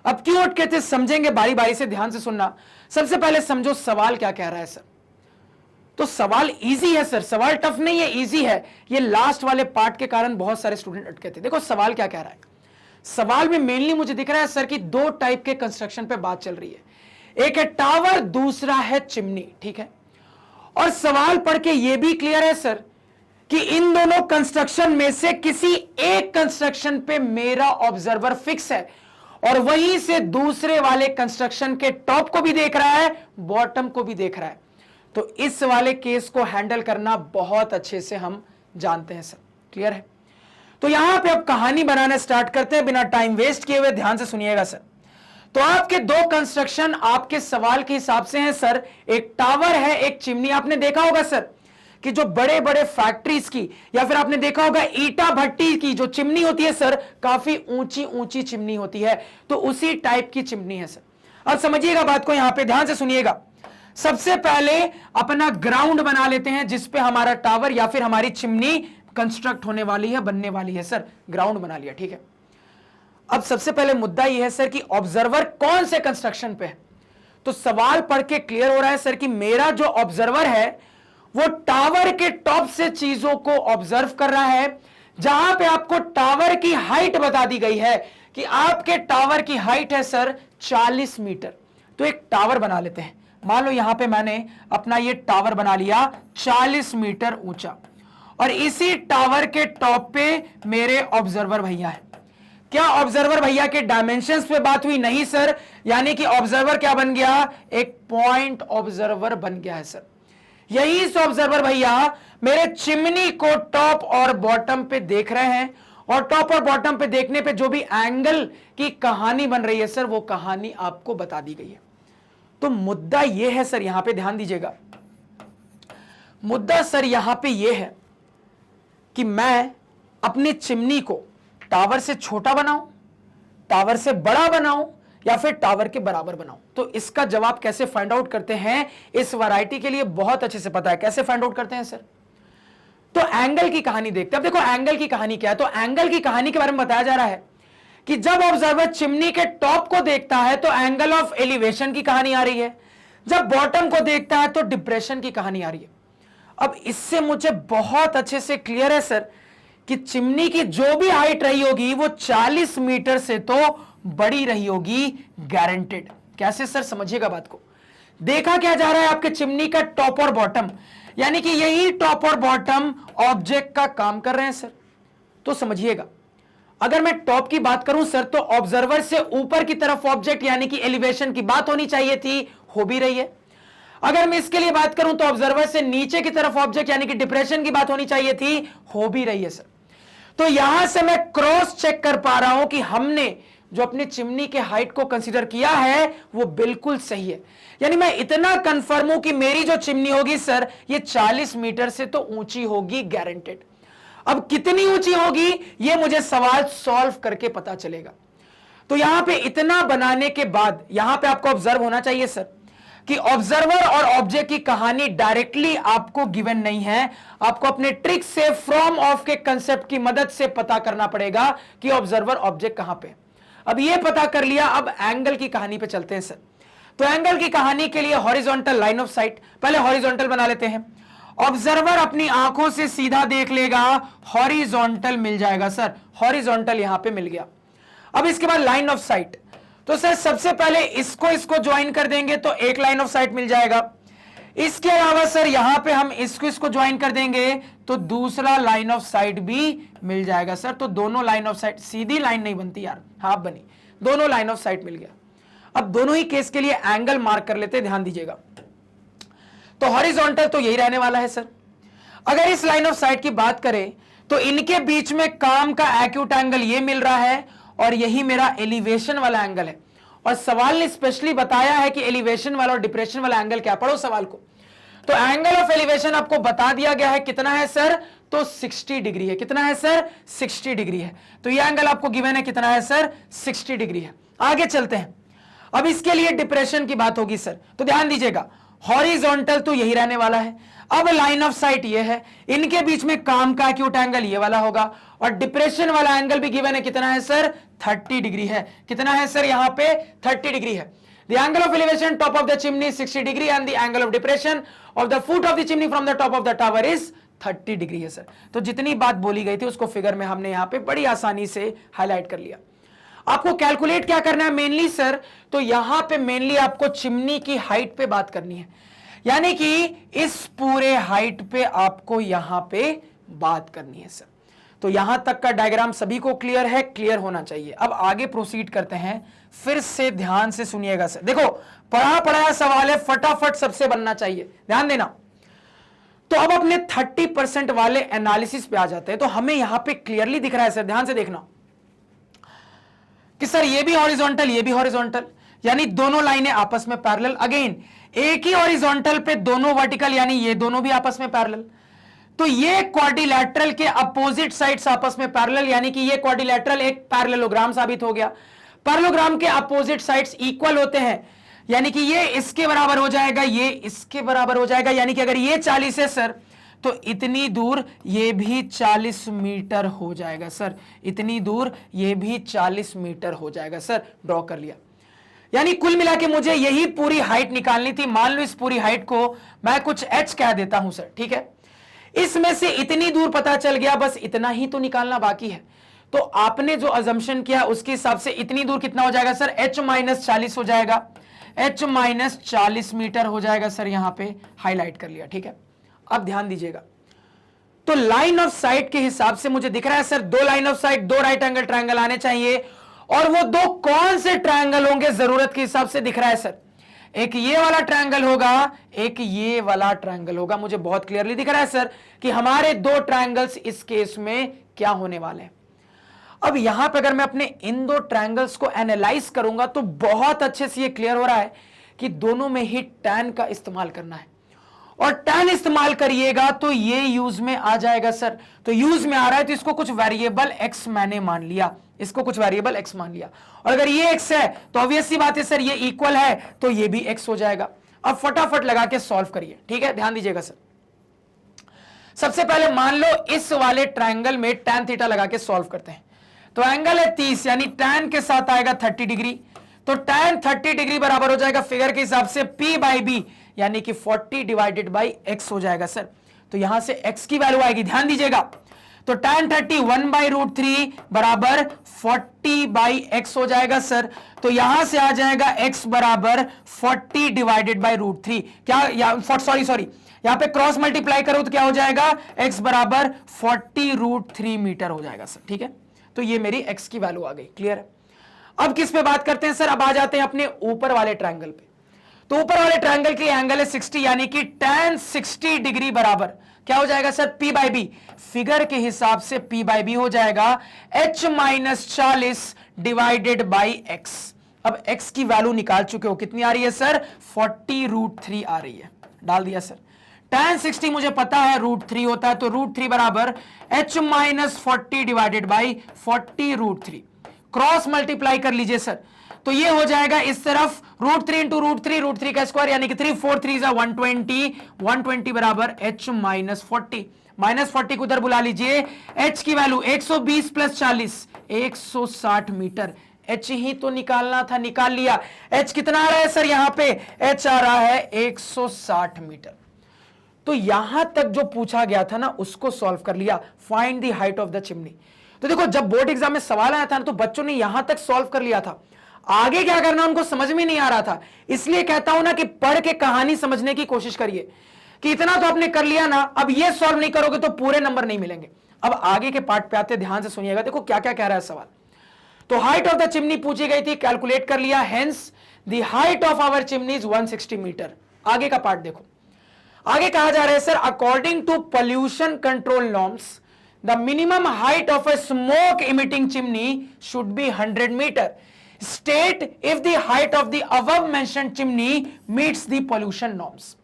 अब क्यों अटके थे समझेंगे, बारी बारी से ध्यान से सुनना। सबसे पहले समझो सवाल क्या कह रहा है सर। तो सवाल इजी है सर, सवाल टफ नहीं है, इजी है। ये लास्ट वाले पार्ट के कारण बहुत सारे स्टूडेंट अटके थे। देखो सवाल क्या कह रहा है, सवाल में मेनली मुझे दिख रहा है सर कि दो टाइप के कंस्ट्रक्शन पे बात चल रही है, एक है टावर, दूसरा है चिमनी, ठीक है। और सवाल पढ़ के यह भी क्लियर है सर कि इन दोनों कंस्ट्रक्शन में से किसी एक कंस्ट्रक्शन पे मेरा ऑब्जर्वर फिक्स है और वहीं से दूसरे वाले कंस्ट्रक्शन के टॉप को भी देख रहा है, बॉटम को भी देख रहा है। तो इस वाले केस को हैंडल करना बहुत अच्छे से हम जानते हैं सर, क्लियर है। तो यहां पे अब कहानी बनाना स्टार्ट करते हैं बिना टाइम वेस्ट किए हुए। ध्यान से सुनिएगा सर। तो आपके दो कंस्ट्रक्शन आपके सवाल के हिसाब से हैं सर, एक टावर है, एक चिमनी। आपने देखा होगा सर कि जो बड़े बड़े फैक्ट्रीज की या फिर आपने देखा होगा ईटा भट्टी की जो चिमनी होती है सर, काफी ऊंची ऊंची चिमनी होती है, तो उसी टाइप की चिमनी है सर। अब समझिएगा बात को, यहां पे ध्यान से सुनिएगा। सबसे पहले अपना ग्राउंड बना लेते हैं जिस पे हमारा टावर या फिर हमारी चिमनी कंस्ट्रक्ट होने वाली है, बनने वाली है सर। ग्राउंड बना लिया, ठीक है। अब सबसे पहले मुद्दा यह है सर कि ऑब्जर्वर कौन से कंस्ट्रक्शन पे है। तो सवाल पढ़ के क्लियर हो रहा है सर कि मेरा जो ऑब्जर्वर है वो टावर के टॉप से चीजों को ऑब्जर्व कर रहा है, जहां पे आपको टावर की हाइट बता दी गई है कि आपके टावर की हाइट है सर 40 मीटर। तो एक टावर बना लेते हैं। मान लो यहां पे मैंने अपना ये टावर बना लिया 40 मीटर ऊंचा, और इसी टावर के टॉप पे मेरे ऑब्जर्वर भैया है। क्या ऑब्जर्वर भैया के डायमेंशंस पे बात हुई? नहीं सर, यानी कि ऑब्जर्वर क्या बन गया, एक पॉइंट ऑब्जर्वर बन गया है सर। यही से ऑब्जर्वर भैया मेरे चिमनी को टॉप और बॉटम पे देख रहे हैं, और टॉप और बॉटम पे देखने पे जो भी एंगल की कहानी बन रही है सर, वो कहानी आपको बता दी गई है। तो मुद्दा यह है सर, यहां पे ध्यान दीजिएगा, मुद्दा सर यहां पे यह है कि मैं अपनी चिमनी को टावर से छोटा बनाऊं, टावर से बड़ा बनाऊं, या फिर टावर के बराबर बनाऊं? तो इसका जवाब कैसे फाइंड आउट करते हैं, इस वैरायटी के लिए बहुत अच्छे से पता है। कैसे फाइंड आउट करते हैं सर? तो एंगल की कहानी देखते हैं। अब देखो एंगल की कहानी क्या है। तो एंगल की कहानी के बारे में बताया जा रहा है कि जब ऑब्जर्वर चिमनी के टॉप को देखता है तो एंगल ऑफ एलिवेशन की कहानी आ रही है, जब बॉटम को देखता है तो डिप्रेशन की कहानी आ रही है। अब इससे मुझे बहुत अच्छे से क्लियर है सर कि चिमनी की जो भी हाइट रही होगी वो 40 मीटर से तो बड़ी रही होगी, गारंटेड। कैसे सर? समझिएगा बात को। देखा क्या जा रहा है आपके चिमनी का टॉप और बॉटम, यानी कि यही टॉप और बॉटम ऑब्जेक्ट का काम कर रहे हैं सर। तो समझिएगा, अगर मैं टॉप की बात करूं सर तो ऑब्जर्वर से ऊपर की तरफ ऑब्जेक्ट यानी कि एलिवेशन की बात होनी चाहिए थी, हो भी रही है। अगर मैं इसके लिए बात करूं तो ऑब्जर्वर से नीचे की तरफ ऑब्जेक्ट यानी कि डिप्रेशन की बात होनी चाहिए थी, हो भी रही है सर। तो यहां से मैं क्रॉस चेक कर पा रहा हूं कि हमने जो अपनी चिमनी के हाइट को कंसीडर किया है वो बिल्कुल सही है। यानी मैं इतना कंफर्म हूं कि मेरी जो चिमनी होगी सर ये 40 मीटर से तो ऊंची होगी, गारंटेड। अब कितनी ऊंची होगी ये मुझे सवाल सॉल्व करके पता चलेगा। तो यहां पे इतना बनाने के बाद यहां पे आपको ऑब्जर्व होना चाहिए सर कि ऑब्जर्वर और ऑब्जेक्ट की कहानी डायरेक्टली आपको गिवन नहीं है। आपको अपने ट्रिक से फ्रॉम ऑफ के कंसेप्ट की मदद से पता करना पड़ेगा कि ऑब्जर्वर ऑब्जेक्ट कहां पे। अब ये पता कर लिया, अब एंगल की कहानी पे चलते हैं सर। तो एंगल की कहानी के लिए हॉरिजॉन्टल लाइन ऑफ साइट, पहले हॉरिजॉन्टल बना लेते हैं। ऑब्जर्वर अपनी आंखों से सीधा देख लेगा, हॉरिजॉन्टल मिल जाएगा सर, हॉरिजॉन्टल यहां पे मिल गया। अब इसके बाद लाइन ऑफ साइट, तो सर सबसे पहले इसको ज्वाइन कर देंगे तो एक लाइन ऑफ साइट मिल जाएगा। इसके अलावा सर यहां पे हम इसको ज्वाइन कर देंगे तो दूसरा लाइन ऑफ साइट भी मिल जाएगा सर। तो दोनों line of site, Sidhi line नहीं बनती यार, हाफ बनी, दोनों लाइन ऑफ साइट मिल गया। अब दोनों ही केस के लिए एंगल मार्क कर लेते, ध्यान दीजिएगा। तो हॉरिजॉन्टल तो यही रहने वाला है सर। अगर इस लाइन ऑफ साइट की बात करें तो इनके बीच में काम का एक्यूट एंगल ये मिल रहा है और यही मेरा एलिवेशन वाला एंगल है। और सवाल ने स्पेशली बताया है कि एलिवेशन वाला और डिप्रेशन वाला एंगल क्या, पढ़ो सवाल को। तो एंगल ऑफ एलिवेशन आपको बता दिया गया है कितना है सर, तो 60 डिग्री है। कितना है सर? 60 डिग्री है। तो ये एंगल आपको गिवन है, कितना है सर? 60 डिग्री है। आगे चलते हैं। अब इसके लिए डिप्रेशन की बात होगी सर, तो ध्यान दीजिएगा, हॉरिजॉन्टल तो यही रहने वाला है। अब लाइन ऑफ साइट ये है, इनके बीच में काम का एक्यूट एंगल ये वाला होगा और डिप्रेशन वाला एंगल भी गिवन है, कितना है सर? 30 डिग्री है। कितना है सर? यहां पे 30 डिग्री है। The angle of elevation top of the chimney is 60 degree and the angle of depression of the foot of the chimney from the top of the tower is 30 degree है sir. तो जितनी बात बोली गई थी उसको figure में हमने यहां पे बड़ी आसानी से हाईलाइट कर लिया। आपको कैलकुलेट क्या करना है मेनली सर, तो यहां पे मेनली आपको चिमनी की हाइट पे बात करनी है, यानी कि इस पूरे हाइट पे आपको यहां पे बात करनी है सर। तो यहां तक का डायग्राम सभी को क्लियर है? क्लियर होना चाहिए। अब आगे प्रोसीड करते हैं, फिर से ध्यान से सुनिएगा सर। देखो पढ़ा पढ़ाया सवाल है, फटाफट सबसे बनना चाहिए, ध्यान देना। तो अब अपने 30% वाले एनालिसिस पे आ जाते हैं। तो हमें यहां पे क्लियरली दिख रहा है सर, ध्यान से देखना कि सर ये भी हॉरिजॉन्टल, ये भी हॉरिजॉन्टल, यानी दोनों लाइनें आपस में पैरेलल। अगेन एक ही हॉरिजॉन्टल पे दोनों वर्टिकल, यानी ये दोनों भी आपस में पैरेलल। तो ये क्वाड्रिलैटरल के अपोजिट साइड्स आपस में पैरेलल, यानी कि ये क्वाड्रिलैटरल एक पैरेललोग्राम साबित हो गया। पैरेललोग्राम के अपोजिट साइड्स इक्वल होते हैं, यानी कि ये इसके बराबर हो जाएगा, ये इसके बराबर हो जाएगा। यानी कि अगर ये 40 है सर तो इतनी दूर ये भी 40 मीटर हो जाएगा सर, इतनी दूर ये भी 40 मीटर हो जाएगा सर। ड्रॉ कर लिया। यानी कुल मिला के मुझे यही पूरी हाइट निकालनी थी। मान लो इस पूरी हाइट को मैं कुछ h कह देता हूं सर, ठीक है। इसमें से इतनी दूर पता चल गया, बस इतना ही तो निकालना बाकी है। तो आपने जो अजम्पशन किया उसके हिसाब से इतनी दूर कितना हो जाएगा सर? h-40 हो जाएगा, h-40 मीटर हो जाएगा सर। यहां पे हाईलाइट कर लिया, ठीक है। अब ध्यान दीजिएगा, तो लाइन ऑफ साइट के हिसाब से मुझे दिख रहा है सर, दो लाइन ऑफ साइट, दो राइट एंगल ट्रायंगल आने चाहिए। और वो दो कौन से ट्रायंगल होंगे जरूरत के हिसाब से दिख रहा है सर। एक ये वाला ट्रायंगल होगा, एक ये वाला ट्रायंगल होगा। मुझे बहुत क्लियरली दिख रहा है सर कि हमारे दो ट्रायंगल्स इस केस में क्या होने वाले हैं। अब यहां पे अगर मैं अपने इन दो ट्रायंगल्स को एनालाइज करूंगा तो बहुत अच्छे से ये क्लियर हो रहा है कि दोनों में ही tan का इस्तेमाल करना है। और tan इस्तेमाल करिएगा तो ये यूज में आ जाएगा सर। तो यूज में आ रहा है तो इसको कुछ वेरिएबल x मैंने मान लिया, इसको कुछ वेरिएबल x मान लिया, और अगर ये x है तो ऑब्वियस सी बात है सर ये इक्वल है तो ये भी x हो जाएगा। अब फटाफट लगा के सॉल्व करिए, ठीक है, ध्यान दीजिएगा सर। सबसे पहले मान लो इस वाले ट्रायंगल में tan थीटा लगा के सॉल्व करते हैं। तो एंगल है 30 यानी tan के साथ आएगा 30 डिग्री, तो tan 30 डिग्री बराबर हो जाएगा फिगर के हिसाब से P बाई बी यानी कि 40 डिवाइडेड बाई x हो जाएगा सर। तो यहां से x की वैल्यू आएगी, ध्यान दीजिएगा। तो tan 30 1 बाई रूट 3 बराबर 40 बाई x हो जाएगा सर। तो यहां से आ जाएगा x बराबर 40 डिवाइडेड बाई रूट 3, क्या सॉरी यहां पे क्रॉस मल्टीप्लाई करो तो क्या हो जाएगा, x बराबर 40 रूट 3 मीटर हो जाएगा सर, ठीक है। तो ये मेरी x की वैल्यू आ गई, क्लियर है। अब किस पे बात करते हैं सर, अब आ जाते हैं अपने ऊपर वाले ट्रायंगल पे। तो ऊपर वाले ट्रायंगल की एंगल है 60 यानी कि tan 60 डिग्री बराबर क्या हो जाएगा sir, P by B. Figure के हिसाब से P बाई बी हो जाएगा h minus 40 divided by x। अब x की वैल्यू निकाल चुके हो, कितनी आ रही है सर, 40 रूट 3 आ रही है, डाल दिया सर। tan 60 मुझे पता है रूट 3 होता है, तो रूट 3 बराबर h minus 40 divided by 40 root 3। Cross multiply कर लीजिए सर, तो ये हो जाएगा इस तरफ रूट 3 इंटू रूट 3 का स्क्वायर यानी कि 3 4 3 120 बराबर h माइनस 40। माइनस 40 को उधर बुला लीजिए, h की वैल्यू 120 प्लस 40 160 मीटर। h ही तो निकालना था, निकाल लिया। h कितना आ रहा है सर, यहां पे h आ रहा है 160 मीटर। तो यहां तक जो पूछा गया था ना उसको सॉल्व कर लिया, find the height of the chimney. तो देखो जब बोर्ड एग्जाम में सवाल आया था ना तो बच्चों ने यहां तक सॉल्व कर लिया था, आगे क्या करना उनको समझ में नहीं आ रहा था। इसलिए कहता हूं ना कि पढ़ के कहानी समझने की कोशिश करिए, कि इतना तो आपने कर लिया ना, अब ये सॉल्व नहीं करोगे तो पूरे नंबर नहीं मिलेंगे। अब आगे के पार्ट पे आते, ध्यान से सुनिएगा, देखो क्या क्या कह रहा है सवाल। तो हाइट ऑफ द चिमनी पूछी गई थी, कैलकुलेट कर लिया, hence the height of our chimney is 160 metre. आगे का पार्ट देखो, आगे कहा जा रहा है sir, according to pollution control norms the minimum height of a smoke emitting chimney should be 100 metre. State if the height of the above mentioned chimney meets the pollution norms.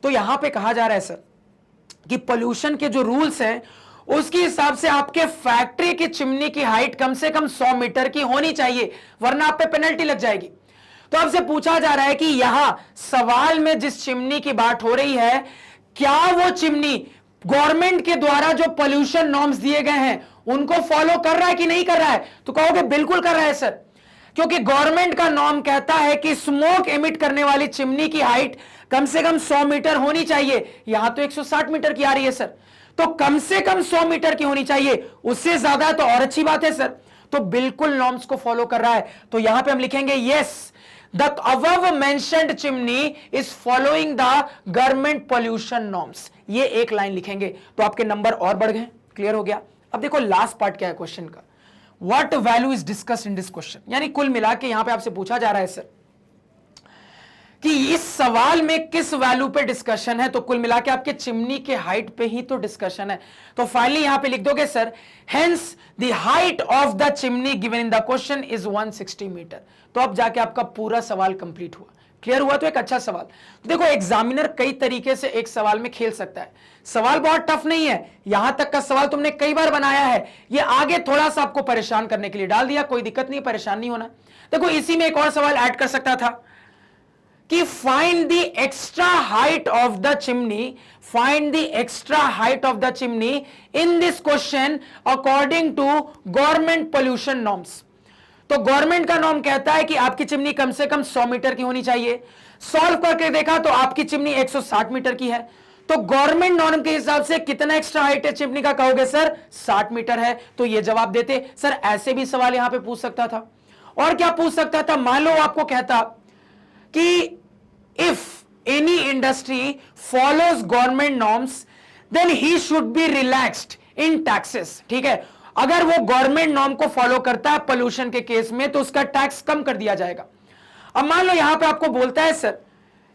तो यहां पे कहा जा रहा है सर कि pollution के जो रूल्स हैं उसके हिसाब से आपके फैक्ट्री की चिमनी की हाइट कम से कम 100 मीटर की होनी चाहिए, वरना आप पे पेनल्टी लग जाएगी। तो आपसे पूछा जा रहा है कि यहां सवाल में जिस चिमनी की बात हो रही है, क्या वो चिमनी गवर्नमेंट के द्वारा जो पोल्यूशन नॉर्म्स दिए गए हैं उनको फॉलो कर रहा है कि नहीं कर रहा है? तो कहोगे बिल्कुल कर रहा है सर, क्योंकि गवर्नमेंट का नॉर्म कहता है कि स्मोक एमिट करने वाली चिमनी की हाइट कम से कम 100 मीटर होनी चाहिए। यहां तो 160 मीटर की आ रही है सर, तो कम से कम 100 मीटर की होनी चाहिए, उससे ज्यादा है तो और अच्छी बात है सर। तो बिल्कुल नॉर्म्स को फॉलो कर रहा है। तो यहां पे हम लिखेंगे yes the above mentioned chimney is following the government pollution norms. ये एक लाइन लिखेंगे तो आपके नंबर और बढ़ गए, क्लियर हो गया। अब देखो लास्ट पार्ट क्या है क्वेश्चन का, what value is discussed in this question. यानी कुल मिला के यहां पे आपसे पूछा जा रहा है सर कि इस सवाल में किस वैल्यू पे डिस्कशन है। तो कुल मिला के आपके चिमनी के हाइट पे ही तो डिस्कशन है। तो फाइनली यहां पे लिख दोगे sir, hence the height of the chimney given in the question is 160 metre. तो अब जाके आपका पूरा सवाल कंप्लीट हुआ, क्लियर हुआ। तो एक अच्छा सवाल। तो देखो एग्जामिनर कई तरीके से एक सवाल में खेल सकता है, सवाल बहुत टफ नहीं है, यहां तक का सवाल तुमने कई बार बनाया है, ये आगे थोड़ा सा आपको परेशान करने के लिए डाल दिया, कोई दिक्कत नहीं, परेशान नहीं होना। देखो इसी में एक और सवाल ऐड कर सकता था कि find the extra height of the chimney, find the extra height of the chimney in this question according to government pollution norms. तो गवर्नमेंट का नॉर्म कहता है कि आपकी चिमनी कम से कम 100 मीटर की होनी चाहिए। सॉल्व करके देखा तो आपकी चिमनी 160 मीटर की है। तो गवर्नमेंट नॉर्म के हिसाब से कितना एक्स्ट्रा हाइट है चिमनी का, कहोगे सर 60 मीटर है। तो ये जवाब देते सर। ऐसे भी सवाल यहां पे पूछ सकता था। और क्या पूछ सकता था, मान लो आपको कहता कि if any industry follows government norms then he should be relaxed in taxes. ठीक है, अगर वो गवर्नमेंट नॉर्म को फॉलो करता है पोल्यूशन के केस में तो उसका टैक्स कम कर दिया जाएगा। अब मान लो यहां पे आपको बोलता है सर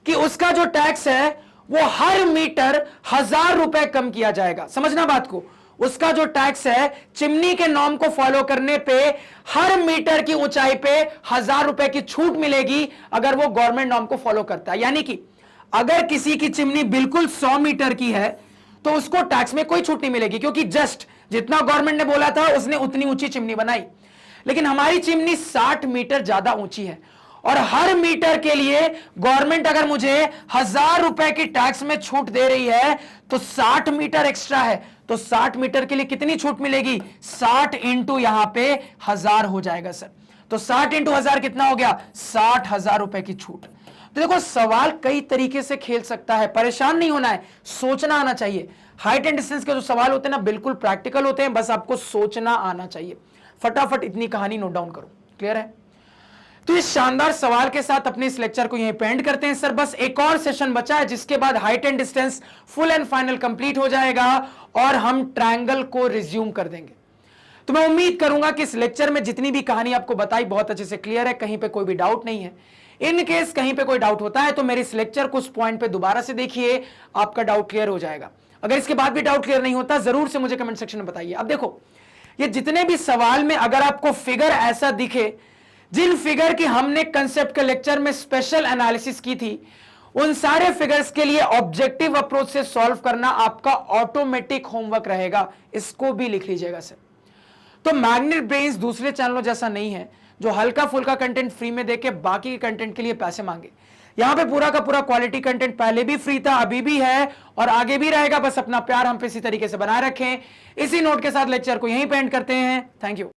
कि उसका जो टैक्स है वो हर मीटर 1000 रुपए कम किया जाएगा। समझना बात को, उसका जो टैक्स है चिमनी के नॉर्म को फॉलो करने पे हर मीटर की ऊंचाई पे 1000 रुपए की छूट मिलेगी अगर वो गवर्नमेंट नॉर्म को फॉलो करता है। यानी कि अगर किसी की चिमनी बिल्कुल 100 मीटर की है तो उसको टैक्स में कोई छूट नहीं मिलेगी, क्योंकि जस्ट जितना गवर्नमेंट ने बोला था उसने उतनी ऊंची चिमनी बनाई। लेकिन हमारी चिमनी 60 मीटर ज्यादा ऊंची है, और हर मीटर के लिए गवर्नमेंट अगर मुझे 1000 रुपए की टैक्स में छूट दे रही है तो 60 मीटर एक्स्ट्रा है, तो 60 मीटर के लिए कितनी छूट मिलेगी? 60 इंटू यहां पे 1000 हो जाएगा सर। तो 60 इंटू 1000 कितना हो गया? 60,000 रुपए की छूट। तो देखो सवाल कई तरीके से खेल सकता है, परेशान नहीं होना है, सोचना आना चाहिए। हाइट एंड डिस्टेंस के जो सवाल होते हैं ना बिल्कुल प्रैक्टिकल होते हैं, बस आपको सोचना आना चाहिए। फटाफट इतनी कहानी नोट डाउन करो। क्लियर है? तो इस शानदार सवाल के साथ अपने इस लेक्चर को यहीं पे एंड करते हैं सर। बस एक और सेशन बचा है, जिसके बाद height and distance full and final complete हो जाएगा और हम ट्रायंगल को रिज्यूम कर देंगे। तो मैं उम्मीद करूंगा कि इस लेक्चर में जितनी भी कहानी आपको बताई बहुत अच्छे से क्लियर है, कहीं पे कोई भी डाउट नहीं है। इन केस कहीं पे कोई डाउट होता है तो मेरे इस लेक्चर को उस पॉइंट पे दोबारा से देखिए, आपका डाउट क्लियर हो जाएगा। अगर इसके बाद भी डाउट क्लियर नहीं होता जरूर से मुझे कमेंट सेक्शन में बताइए। अब देखो ये जितने भी सवाल में अगर आपको फिगर ऐसा दिखे, जिन फिगर की हमने कंसेप्ट के लेक्चर में स्पेशल एनालिसिस की थी, उन सारे फिगर्स के लिए ऑब्जेक्टिव अप्रोच से सॉल्व करना आपका ऑटोमेटिक होमवर्क रहेगा। इसको भी लिख लीजिएगा सर। तो मैग्नेट ब्रेन्स दूसरे चैनलों जैसा नहीं है जो हल्का फुल्का कंटेंट फ्री में देके बाकी के कंटेंट के लिए पैसे मांगे। यहां पे पूरा का पूरा क्वालिटी कंटेंट पहले भी फ्री था, अभी भी है और आगे भी रहेगा। बस अपना प्यार हम पे इसी तरीके से बनाए रखें। इसी नोट के साथ लेक्चर को यहीं पे एंड करते हैं। Thank you.